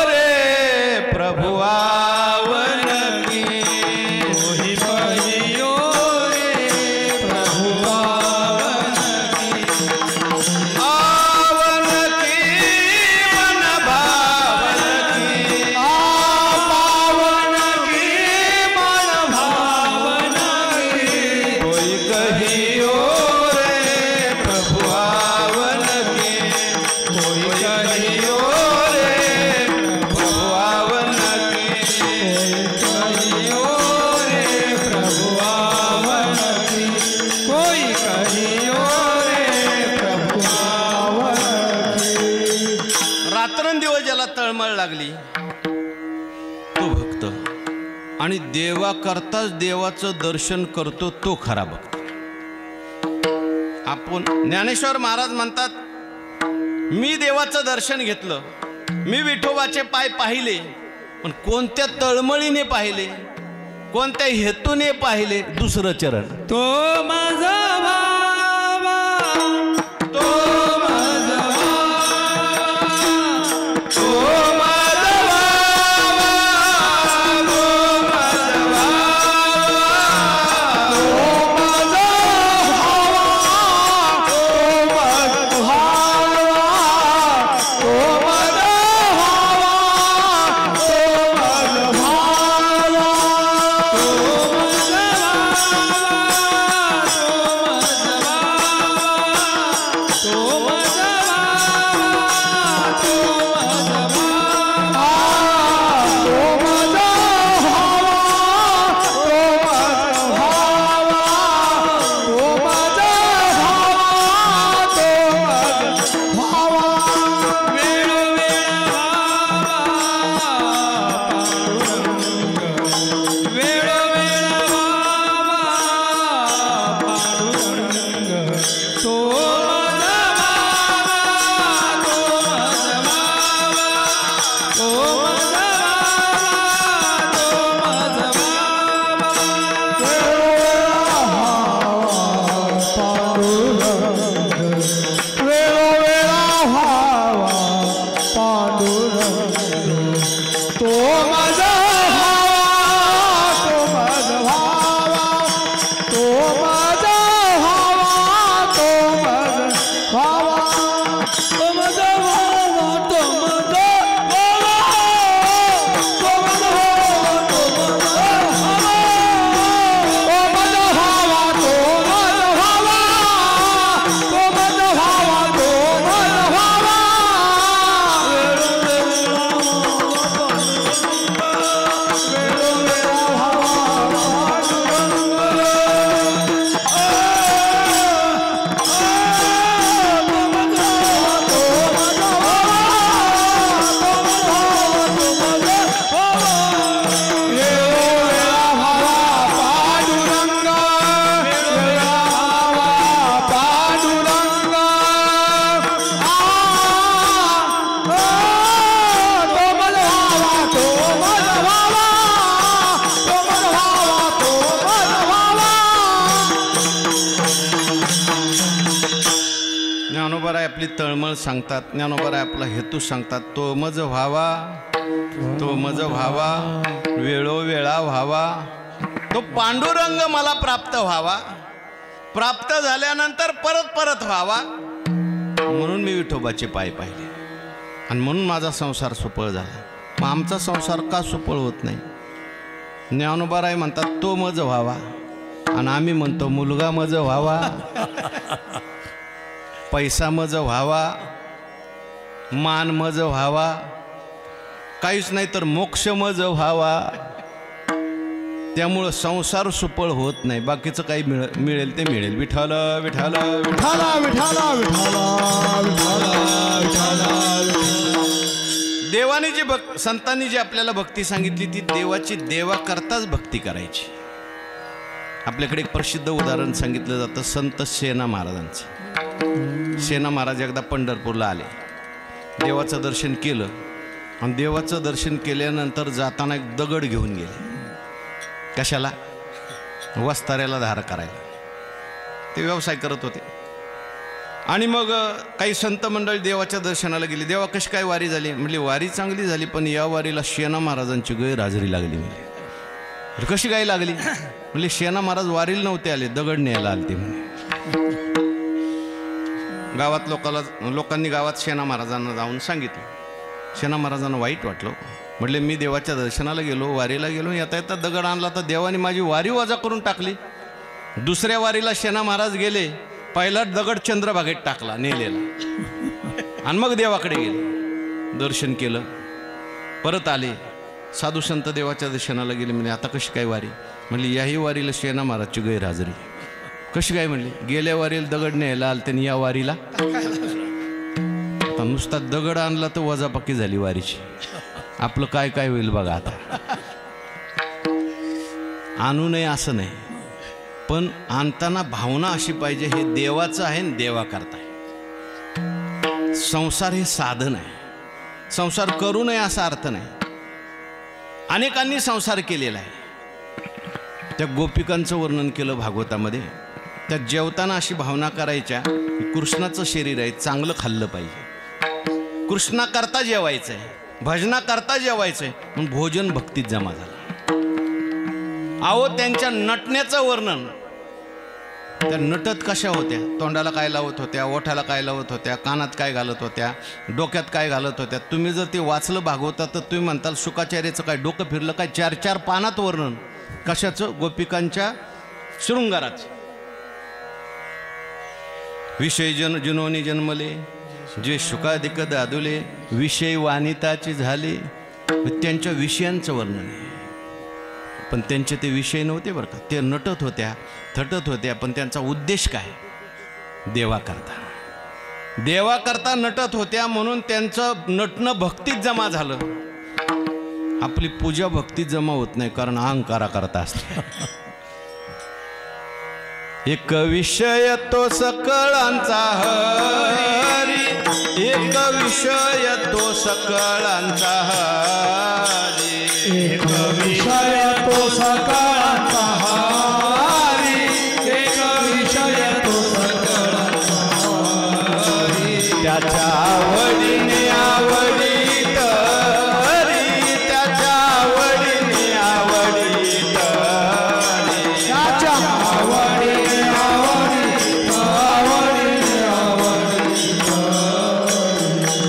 रे प्रभु आवन की. कोई कहियो रे प्रभु आवन की. आवन की मन भावन की. पावन की मन भावन की. कोई कहियो रे प्रभु आवन की. कोई कहियो रे प्रभु आवन की. कोई कहियो रे प्रभु आवन की. कोई कहियो रे प्रभु आवन की. रात्रंदिवस ज्याला तळमळ लागली तो भक्त. आणि देवाकरताच देवाचं दर्शन करतो तो खरा भक्त. आपण ज्ञानेश्वर महाराज म्हणतात मी देवाचं दर्शन घेतलं, मी विठोबाचे पाय पाहिले, पण कोणत्या तळमळीने पाहिले, कोणत्या हेतूने पाहिले. दुसरं चरण तो माझा भावा, तो माझा तो माझा भावा, तो माझा भावा, तो माझा आपली तळमळ सांगतात, ज्ञानोबराय आपला हेतू सांगतात. तो मज व्हावा, तो मज व्हावा, वेळोवेळा व्हावा, तो पांडुरंग मला प्राप्त व्हावा. प्राप्त झाल्यानंतर परत परत व्हावा म्हणून मी विठोबाचे पाय पाहिले आणि म्हणून माझा संसार सुफळ झाला. मग आमचा संसार का सुफळ होत नाही? ज्ञानोबाराय म्हणतात तो मज व्हावा आणि आम्ही म्हणतो मुलगा मज व्हावा, पैसा मज व्हावा, मान मज व्हावा, काहीच नाही तर मोक्ष मज व्हावा. त्यामुळं संसार सुफळ होत नाही. बाकीचं काही मिळेल ते मिळेल. विठ्ठल विठ्ठल विठ्ठल विठ्ठल विठ्ठल. देवाने जी संतांनी जी आपल्याला भक्ती सांगितली ती देवाची देवा करताच भक्ती करायची. आपल्याकडे एक प्रसिद्ध उदाहरण सांगितलं जातं संत सेना महाराजांचं. सेना महाराज एकदा पंढरपूरला आले, देवाचं दर्शन केलं आणि देवाचं दर्शन केल्यानंतर जाताना एक दगड घेऊन गेले. कशाला? वस्ताऱ्याला धार करायला. ते व्यवसाय करत होते. आणि मग काही संत मंडळी देवाच्या दर्शनाला गेली. देवा कशी काय वारी झाली? म्हणजे वारी चांगली झाली, पण या वारीला सेना महाराजांची गैरहजेरी लागली. म्हणजे कशी काय लागली? म्हणजे सेना महाराज वारीला नव्हते आले, दगड न्यायला आले ते म्हणे. गावात लोकांनी गावात सेना महाराजांना जाऊन सांगितलं. सेना महाराजांना वाईट वाटलं. म्हटले मी देवाच्या दर्शनाला गेलो, वारीला गेलो, येता येता दगड आणला तर देवाने माझी वारी वजा करून टाकली. दुसऱ्या वारीला सेना महाराज गेले, पहिला दगड चंद्रभागेत टाकला नेलेला आणि मग देवाकडे गेले, दर्शन केलं, परत आले. साधू संत देवाच्या दर्शनाला गेले. म्हणजे आता कशी काय वारी? म्हणली याही वारीला सेना महाराजची गैरहजेरी. कशी काय? म्हणली गेल्या वारीला दगड न्यायला आल त्यांनी, या वारीला आता नुसता दगड आणला तर वजापक्की झाली वारीची. आपलं काय काय होईल बघा आता. आणू नये असं नाही, पण आणताना भावना अशी पाहिजे हे देवाचं आहे आणि देवा करताय. संसार हे साधन आहे. संसार करू नये असा अर्थ नाही. अनेकांनी संसार केलेला आहे. त्या गोपिकांचं वर्णन केलं भागवतामध्ये. त्या जेवताना अशी भावना करायच्या, कृष्णाचं शरीर आहे, चांगलं खाल्लं पाहिजे, कृष्णाकरता जेवायचं आहे, भजनाकरता जेवायचं आहे. म्हणून भोजन भक्तीत जमा झालं. अहो त्यांच्या नटण्याचं वर्णन. त्या नटत कशा होत्या? तोंडाला काय लावत होत्या, ओठाला काय लावत होत्या, कानात काय घालत होत्या, डोक्यात काय घालत होत्या. तुम्ही जर ते वाचलं भागवतात तर तुम्ही म्हणताल शुकाचार्याचं काय डोकं फिरलं काय? 4-4 पानात वर्णन. कशाचं? गोपिकांच्या शृंगाराचं. विषय जनोनी जन्मले, जे शुकाधिक दादुले, विषय वानिताचे झाले. त्यांच्या विषयांचं वर्णन आहे. पण त्यांचे ते विषय नव्हते बरं का. ते नटत होत्या, थटत होत्या, पण त्यांचा उद्देश काय? देवा करता नटत होत्या. म्हणून त्यांचं नटणं भक्तीत जमा झालं. आपली पूजा भक्तीत जमा होत नाही, कारण अहंकारा करता असते. एक विषय तो सकळांचा हरी, एक विषय तो सकळांचा हरी, एक विषय तो सकळांचा हरी, एक विषय तो सकळांचा हरी. त्याच्या आवडीने आवडीत हरी, त्याच्या आवडीने आवडीत हरी, त्याच्या आवडीने आवडीत आवडीने आवडीत.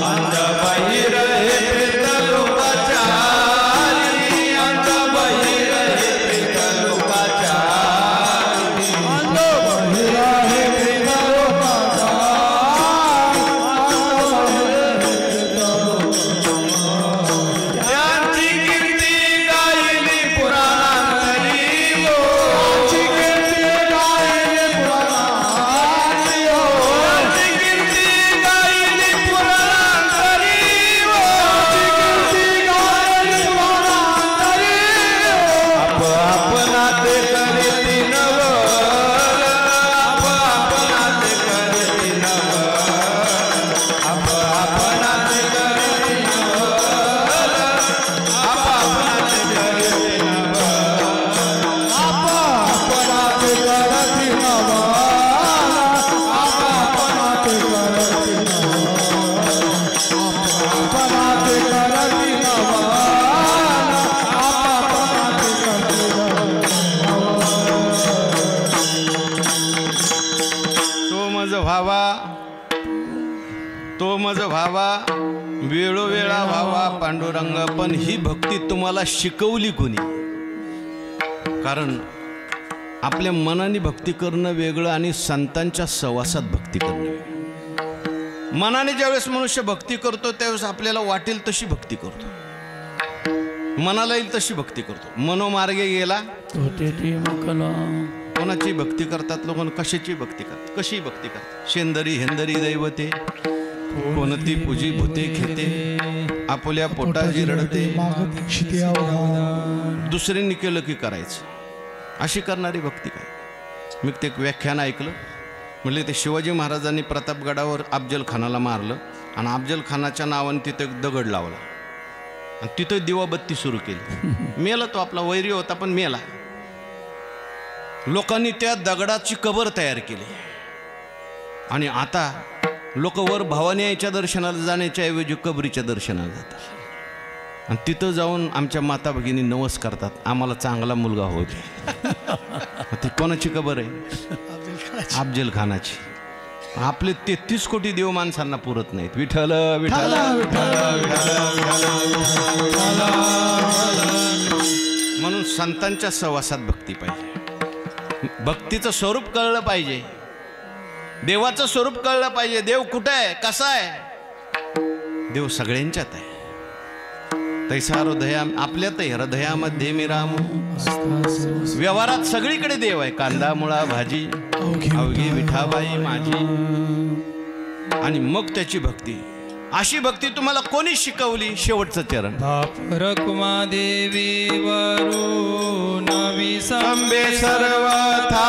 अंध बहिर हे प्रेत लोकाचारी, अंध बहिर हे प्रेत मज व्हावा वेळोवेळा व्हावा पांडुरंग. पण ही भक्ती तुम्हाला शिकवली कोणी? कारण आपल्या मनाने भक्ती करणं वेगळं आणि संतांच्या सहवासात भक्ती करणं वेगळं. मनाने ज्यावेळेस मनुष्य भक्ती करतो त्यावेळेस आपल्याला वाटेल तशी भक्ती करतो, मनाला येईल तशी भक्ती करतो. मनोमार्गे गेला कोणाची भक्ती करतात लोक, कशाची भक्ती करतात, कशी भक्ती करतात. शेंदरी हेंदरी दैवते कोणती पूजी भूते घेते, आपुल्या पोटाची रडते, दुसऱ्यांनी केलं की करायचं, अशी करणारी भक्ती काय. मी ते एक व्याख्यान ऐकलं, म्हणजे ते शिवाजी महाराजांनी प्रतापगडावर अफजल खानाला मारलं आणि अफजल खानाच्या नावाने तिथे एक दगड लावला आणि तिथं दिवाबत्ती सुरू केली. मेला तो, आपला वैरी होता पण मेला. लोकांनी त्या दगडाची कबर तयार केली आणि आता लोक वर भवानी आईच्या दर्शनाला जाण्याच्या ऐवजी कबरीच्या दर्शनाला जातात आणि तिथं जाऊन आमच्या माता भगिनी नवस करतात, आम्हाला चांगला मुलगा होऊ दे. ती कोणाची कबर आहे? अफजल खानाची. आपले 33 कोटी देव माणसांना पुरत नाहीत. विठ्ठल विठ्ठल म्हणून संतांच्या सहवासात भक्ती पाहिजे. भक्तीचं स्वरूप कळलं पाहिजे, देवाचं स्वरूप कळलं पाहिजे. देव कुठं आहे, कसा आहे? देव सगळ्यांच्यात आहे. तैसा हृदया आपल्यात हृदयामध्ये मी राम. व्यवहारात सगळीकडे देव आहे. कांदा मुळा भाजी अवघी विठाबाई माझी. आणि मग त्याची भक्ती, अशी भक्ती तुम्हाला कोणी शिकवली? शेवटचं चरण. रकुमा देवी वरून विसंबे सर्वथा.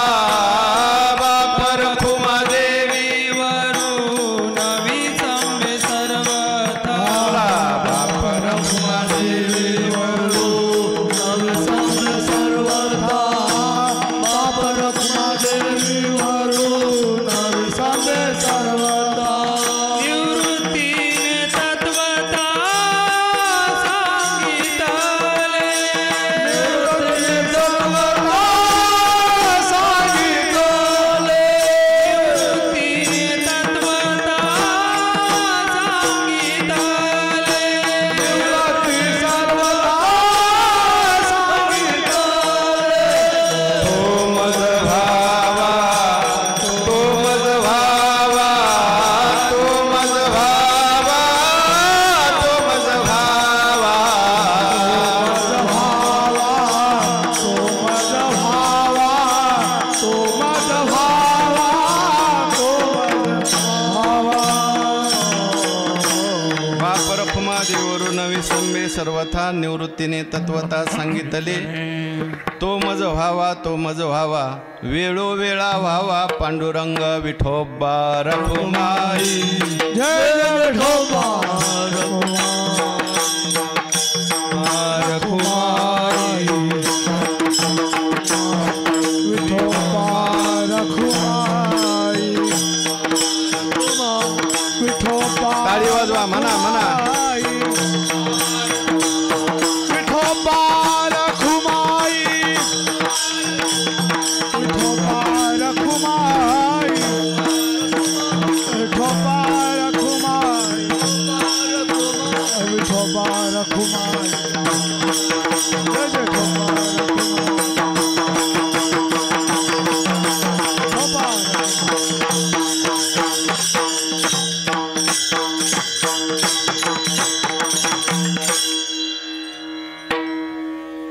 बाप रकुमा देवी वरून विसंबे सर्वथा. बाप रखुमा देवी वरून विसंबे सर्वथा. बाप रखुमा देवी वरून विसंबे सर्वथा. निवृत्तीने तत्वता सांगितले. निवृत्तीने तत्वता सर्वथा निवृत्तीने तत्वता सांगितले. तो मज व्हावा, तो मज व्हावा, वेळोवेळा व्हावा पांडुरंग विठोबा रखुमाई. जय जय विठोबा रखुमाई. विठोबा रखुमाई. विठोबा टाळी वाजवा, म्हणा म्हणा. विठोबा रखुमाई. विठोबा रखुमाई. विठोबा रखुमाई. विठोबा रखुमाई. जय जय विठोबा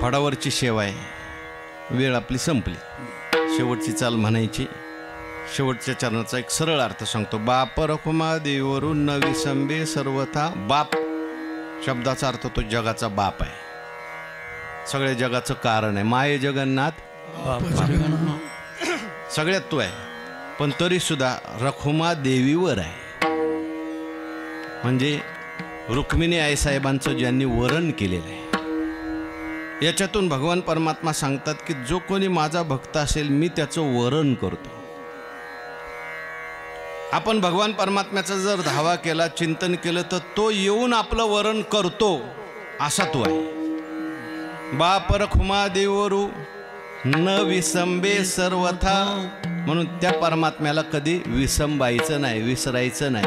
फडावरची सेवा आहे. वेळ आपली संपली, शेवटची चाल म्हणायची. शेवटच्या चरणाचा एक सरळ अर्थ सांगतो. बाप रखुमा देवरून न विसंबे सर्वथा. बाप शब्दाचा अर्थ तो जगाचा बाप आहे, सगळ्या जगाचं कारण आहे. माये जगन्नाथ सगळ्यात तो आहे, पण तरी सुद्धा रखुमा देवीवर आहे. म्हणजे रुक्मिणी आईसाहेबांचं ज्यांनी वरण केलेलं आहे. याच्यातून भगवान परमात्मा सांगतात की जो कोणी माझा भक्त असेल मी त्याचं वरण करतो. आपण भगवान परमात्म्याचा जर धावा केला, चिंतन केलं, तर तो येऊन आपलं वरण करतो, असा तो आहे. बाप रखुमा देवरू न विसंबे सर्वथा. म्हणून त्या परमात्म्याला कधी विसंबायचं नाही, विसरायचं नाही.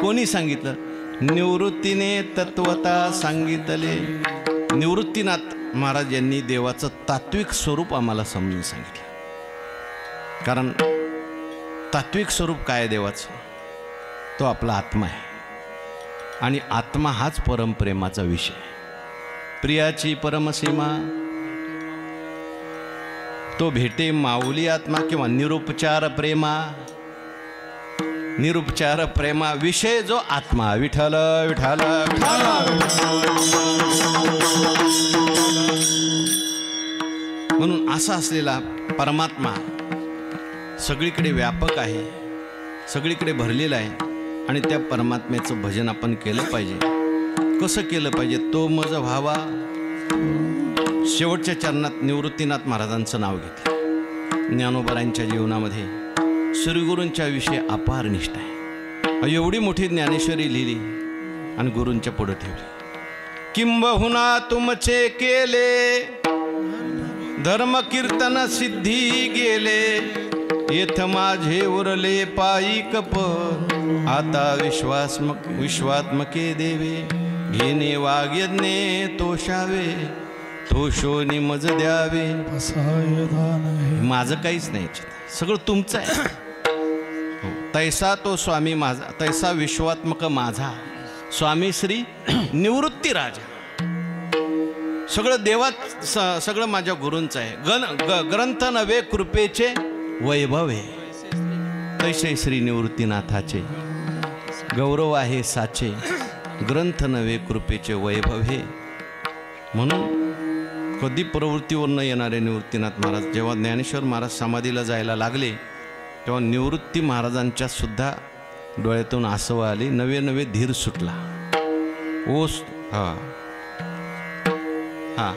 कोणी सांगितलं? निवृत्तीने तत्वता सांगितले. निवृत्तीनाथ महाराज यांनी देवाचं तात्विक स्वरूप आम्हाला समजून सांगितलं. कारण तात्विक स्वरूप काय आहे देवाचं? तो आपला आत्मा आहे आणि आत्मा हाच परमप्रेमाचा विषय. प्रियाची परमसीमा तो भेटे माऊली आत्मा किंवा निरुपचार प्रेमा. निरुपचार प्रेमा विषय जो आत्मा. विठ्ठल विठ्ठल म्हणून असा असलेला परमात्मा सगळीकडे व्यापक आहे, सगळीकडे भरलेला आहे आणि त्या परमात्म्याचं भजन आपण केलं पाहिजे. कसं केलं पाहिजे? तो मज व्हावा. शेवटच्या चरणात निवृत्तीनाथ महाराजांचं नाव घेतलं. ज्ञानोबरांच्या जीवनामध्ये श्रीगुरूंच्या विषयी अपार निष्ठा आहे. एवढी मोठी ज्ञानेश्वरी लिहिली आणि गुरूंच्या पुढे ठेवली. किंबहुना तुमचे केले धर्म कीर्तन सिद्धी गेले. येथ माझे उरले पायिक आता विश्वात्मके देवे. घेणे वाग्यज्ञे तोषावे तोषोनी मज द्यावे. माझं काहीच नाही, सगळं तुमचं आहे. तैसा तो स्वामी माझा, तैसा विश्वात्मक माझा स्वामी श्री निवृत्ती राजा. सगळं देवात, सगळं माझ्या गुरूंचं आहे. ग्रंथ नव्हे कृपेचे वैभव आहे. तैसे श्री निवृत्तीनाथाचे गौरव आहे साचे. ग्रंथ नव्हे कृपेचे वैभव हे. म्हणून कधी प्रवृत्तीवर न येणारे निवृत्तीनाथ महाराज जेव्हा ज्ञानेश्वर महाराज समाधीला जायला लागले तेव्हा निवृत्ती महाराजांच्या सुद्धा डोळ्यातून आसव आली. नवे नवे धीर सुटला. ओस हा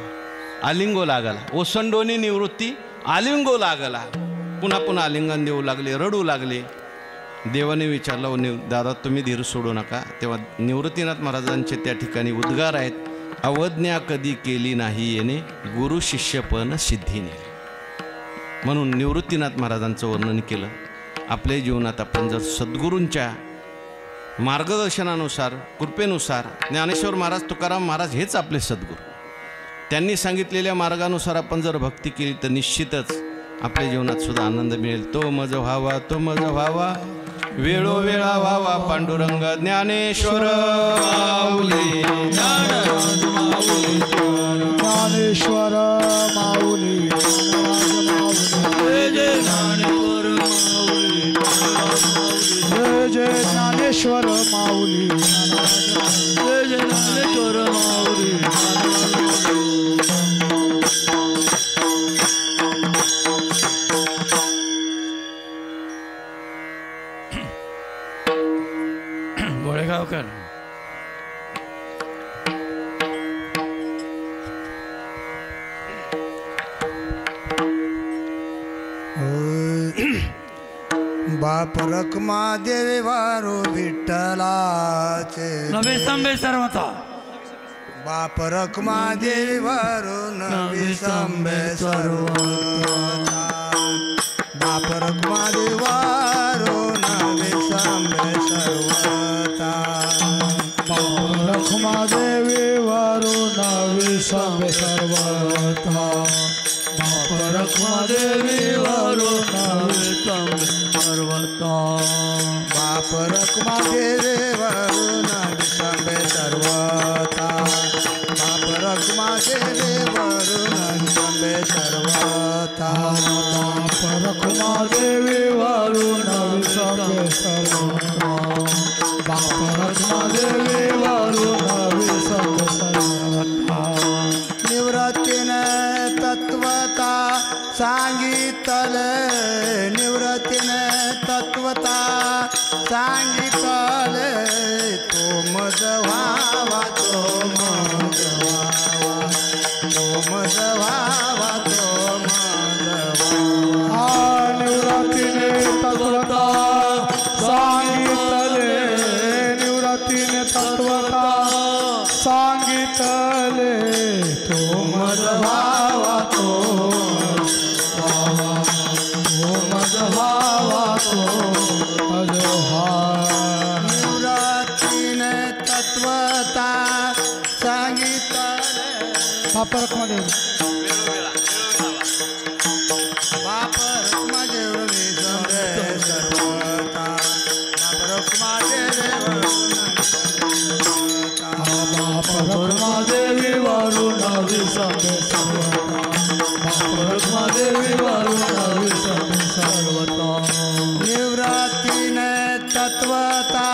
आलिंगो लागला. ओसंडोनी निवृत्ती आलिंगो लागला. पुन्हा पुन्हा आलिंगन देऊ लागले, रडू लागले. देवाने विचारलं, दादा तुम्ही धीर सोडू नका. तेव्हा निवृत्तीनाथ महाराजांचे त्या ठिकाणी उद्गार आहेत. अवज्ञा कधी केली नाही येणे गुरु शिष्यपण सिद्धीने. म्हणून निवृत्तीनाथ महाराजांचं वर्णन केलं. आपल्या जीवनात आपण जर सद्गुरूंच्या मार्गदर्शनानुसार, कृपेनुसार, ज्ञानेश्वर महाराज, तुकाराम महाराज हेच आपले सद्गुरू, त्यांनी सांगितलेल्या मार्गानुसार आपण जर भक्ती केली तर निश्चितच आपल्या जीवनात सुद्धा आनंद मिळेल. तो मज व्हावा, तो मज व्हावा, वेळोवेळा व्हावा पांडुरंग ज्ञानेश्वर माऊली. ज्ञानेश्वर माऊली. जय जय ज्ञानेश्वर माऊली. जय जय ज्ञानेश्वर माऊली. जय जय ज्ञानेश्वर माऊली. गोळेगावकर बाप रखमा देवे वारो विठ्ठलाचे. नवे संबे सर्वता. बाप रखमा देवी वारो नवी संबे सर्वता. बाप रखमा देवी वारो नवी संबे सर्वता. बाप रखमा देवी वारो नवी संबे सर्वता. बाप रखमा देवी वारो नवी संबे सर्वता. बाप रखमा देवी वारो नवी संबे सर्वता. बाप रखमा देवी वारो नवी संबे सर्वता. बाप रखमा देवी वारो नवी संबे सर्वता. बाप रखमा देवी वारो नवी संबे सर्वता. निवृत्तीने तत्वता सांगितले. निवृत्तीने तत्वता सांगितले. तो मज व्हावा, तो मज व्हावा, तो मज व्हावा, तो मज व्हावा. निवृत्तीने तत्वता सांगितले. निवृत्तीने तत्वता सांगितले. तो मज व्हावा, तो मज व्हावा, तो मज व्हावा. बाप रखमादेव बाप रखमादेव सर्वता बाप रखमादेव बाप रखमादेवी वरुण विसंबे सर्वता बाप रखमादेवी वरुण विसंबे सर्वता निवृत्तीने तत्वता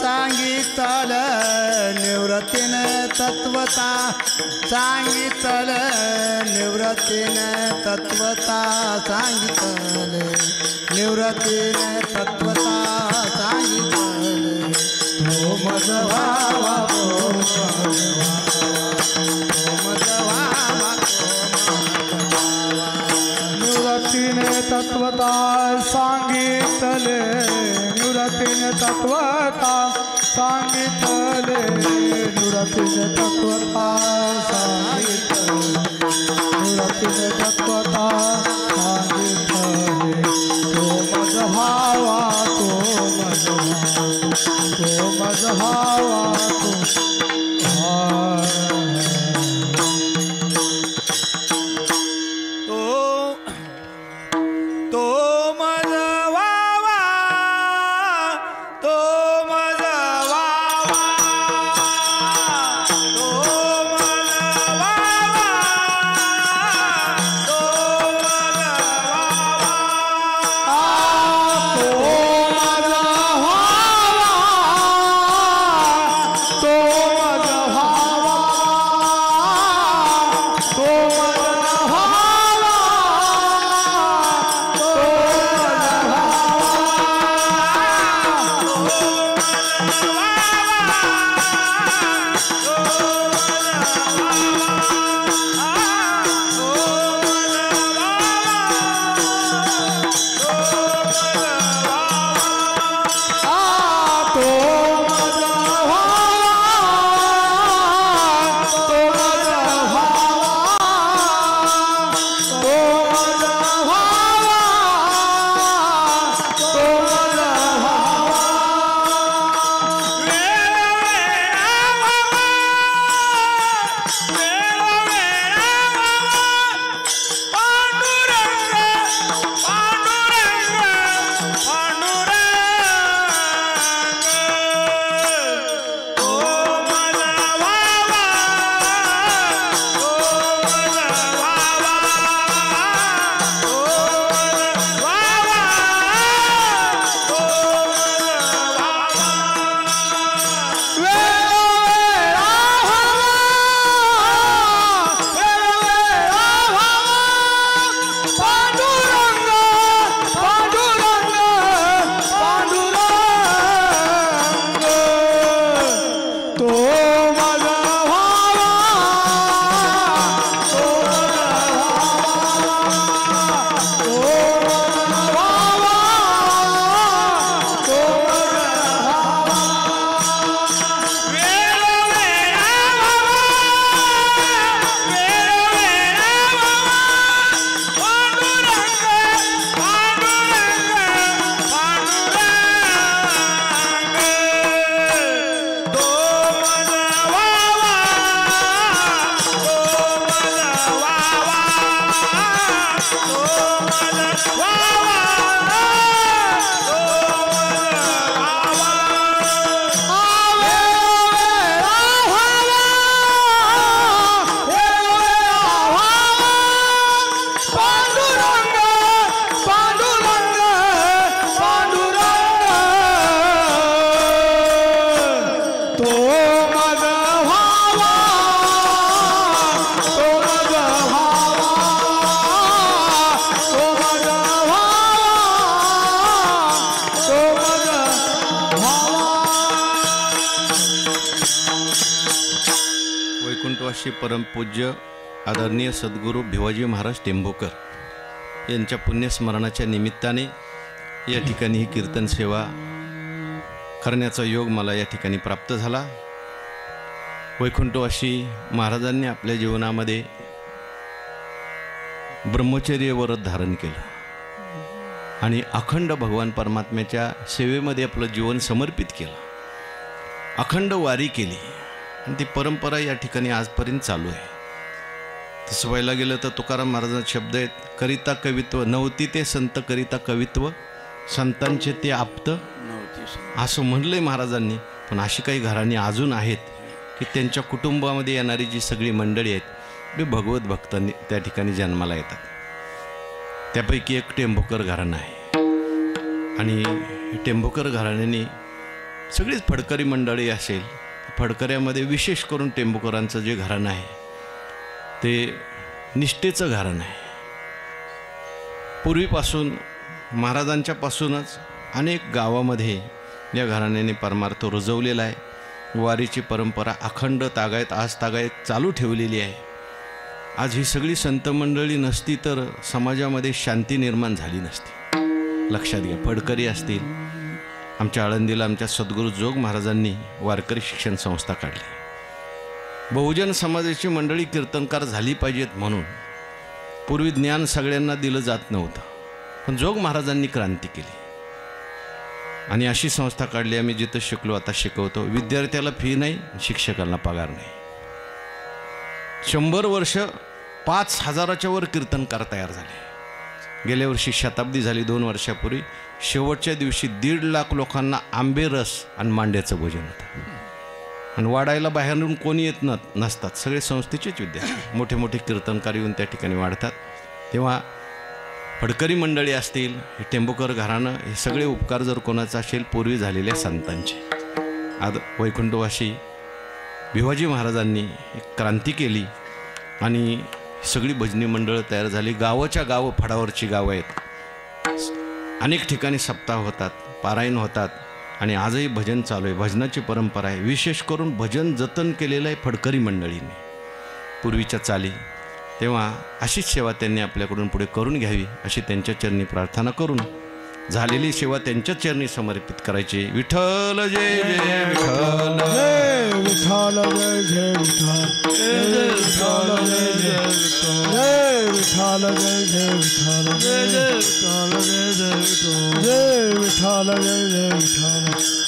सांगितलं निवृत्तीने तत्वता सांगितलं निवृत्तीने तत्वता सांगितले निवृत्तीने तत्वता सांगितले तो मज व्हावा तो मज व्हावा निवृत्तीने तत्वता सांगितले निवृत्तीने तत्वता सांगितले निवृत्तीने तत्वता सांगितले निवृत्तीने तत्वता सांगितले तो मज व्हावा तो मज व्हावा तो वैकुंठवासी परमपूज्य आदरणीय सद्गुरू भिवाजी महाराज टेंभोकर यांच्या पुण्यस्मरणाच्या निमित्ताने या ठिकाणी ही कीर्तन सेवा करण्याचा योग मला या ठिकाणी प्राप्त झाला। वैकुंठवासी महाराजांनी आपल्या जीवनामध्ये ब्रह्मचर्य व्रत धारण केलं आणि अखंड भगवान परमात्म्याच्या सेवेमध्ये आपलं जीवन समर्पित केलं, अखंड वारी केली आणि ती परंपरा या ठिकाणी आजपर्यंत चालू आहे। तसं व्हायला गेलं तर तुकाराम महाराजांचे शब्द आहेत, करिता कवित्व नव्हती ते संत करिता कवित्व, संतांचे ते आप्त असं म्हणलंय महाराजांनी. पण अशी काही घराणी अजून आहेत की त्यांच्या कुटुंबामध्ये येणारी जी सगळी मंडळी आहेत ते भगवत भक्तांनी त्या ठिकाणी जन्माला येतात. त्यापैकी एक टेंभोकर घराणं आहे. आणि टेंभोकर घराण्याने सगळीच फडकरी मंडळी असेल, फडकऱ्यामध्ये विशेष करून टेंभोकरांचं जे घराणं आहे ते निष्ठेचं घराणं आहे. पूर्वीपासून महाराजांच्यापासूनच अनेक गावामध्ये या घराण्याने परमार्थ रुजवलेला आहे. वारीची परंपरा अखंड तागायत आज तागायत चालू ठेवलेली आहे. आज ही सगळी संत मंडळी नसती तर समाजामध्ये शांती निर्माण झाली नसती. लक्षात घ्या, फडकरी असतील, आमच्या आळंदीला आमच्या सद्गुरू जोग महाराजांनी वारकरी शिक्षण संस्था काढली. बहुजन समाजाची मंडळी कीर्तनकार झाली पाहिजेत म्हणून पूर्वी ज्ञान सगळ्यांना दिलं जात नव्हतं, पण जोग महाराजांनी क्रांती केली आणि अशी संस्था काढली. आम्ही जिथं शिकलो आता शिकवतो. विद्यार्थ्याला फी नाही, शिक्षकांना पगार नाही. 100 वर्ष 5,000च्या वर कीर्तनकार तयार झाले. गेल्या वर्षी शताब्दी झाली 2 वर्षापूर्वी. शेवटच्या दिवशी 1.5 लाख लोकांना आंबे रस आणि मांड्याचं भोजन होतं. आणि वाढायला बाहेरून कोणी येत नसतात, सगळे संस्थेचेच विद्यार्थी. मोठे मोठे कीर्तनकार येऊन त्या ठिकाणी वाढतात. तेव्हा फडकरी मंडळी असतील, हे टेंभोकर घराणं, हे सगळे उपकार जर कोणाचा असेल पूर्वी झालेल्या संतांचे. आज वैकुंठवासी भिवाजी महाराजांनी एक क्रांती केली आणि सगळी भजनी मंडळं तयार झाली. गावाच्या गावं फडावरची गावं आहेत. अनेक ठिकाणी सप्ताह होतात, पारायण होतात आणि आजही भजन चालू आहे. भजनाची परंपरा आहे. विशेष करून भजन जतन केलेलं आहे फडकरी मंडळीने पूर्वीच्या चाली. तेव्हा अशीच सेवा त्यांनी आपल्याकडून पुढे करून घ्यावी अशी त्यांच्या चरणी प्रार्थना करून झालेली सेवा त्यांच्या चरणी समर्पित करायची. विठ्ठल जय जय विठ्ठल, जय विठ्ठल जय जय विठ्ठल, जय विठ्ठल जय जय विठ्ठल, जय विठ्ठल जय जय विठ्ठल, जय विठ्ठल जय जय विठ्ठल, जय विठ्ठल जय जय विठ्ठल.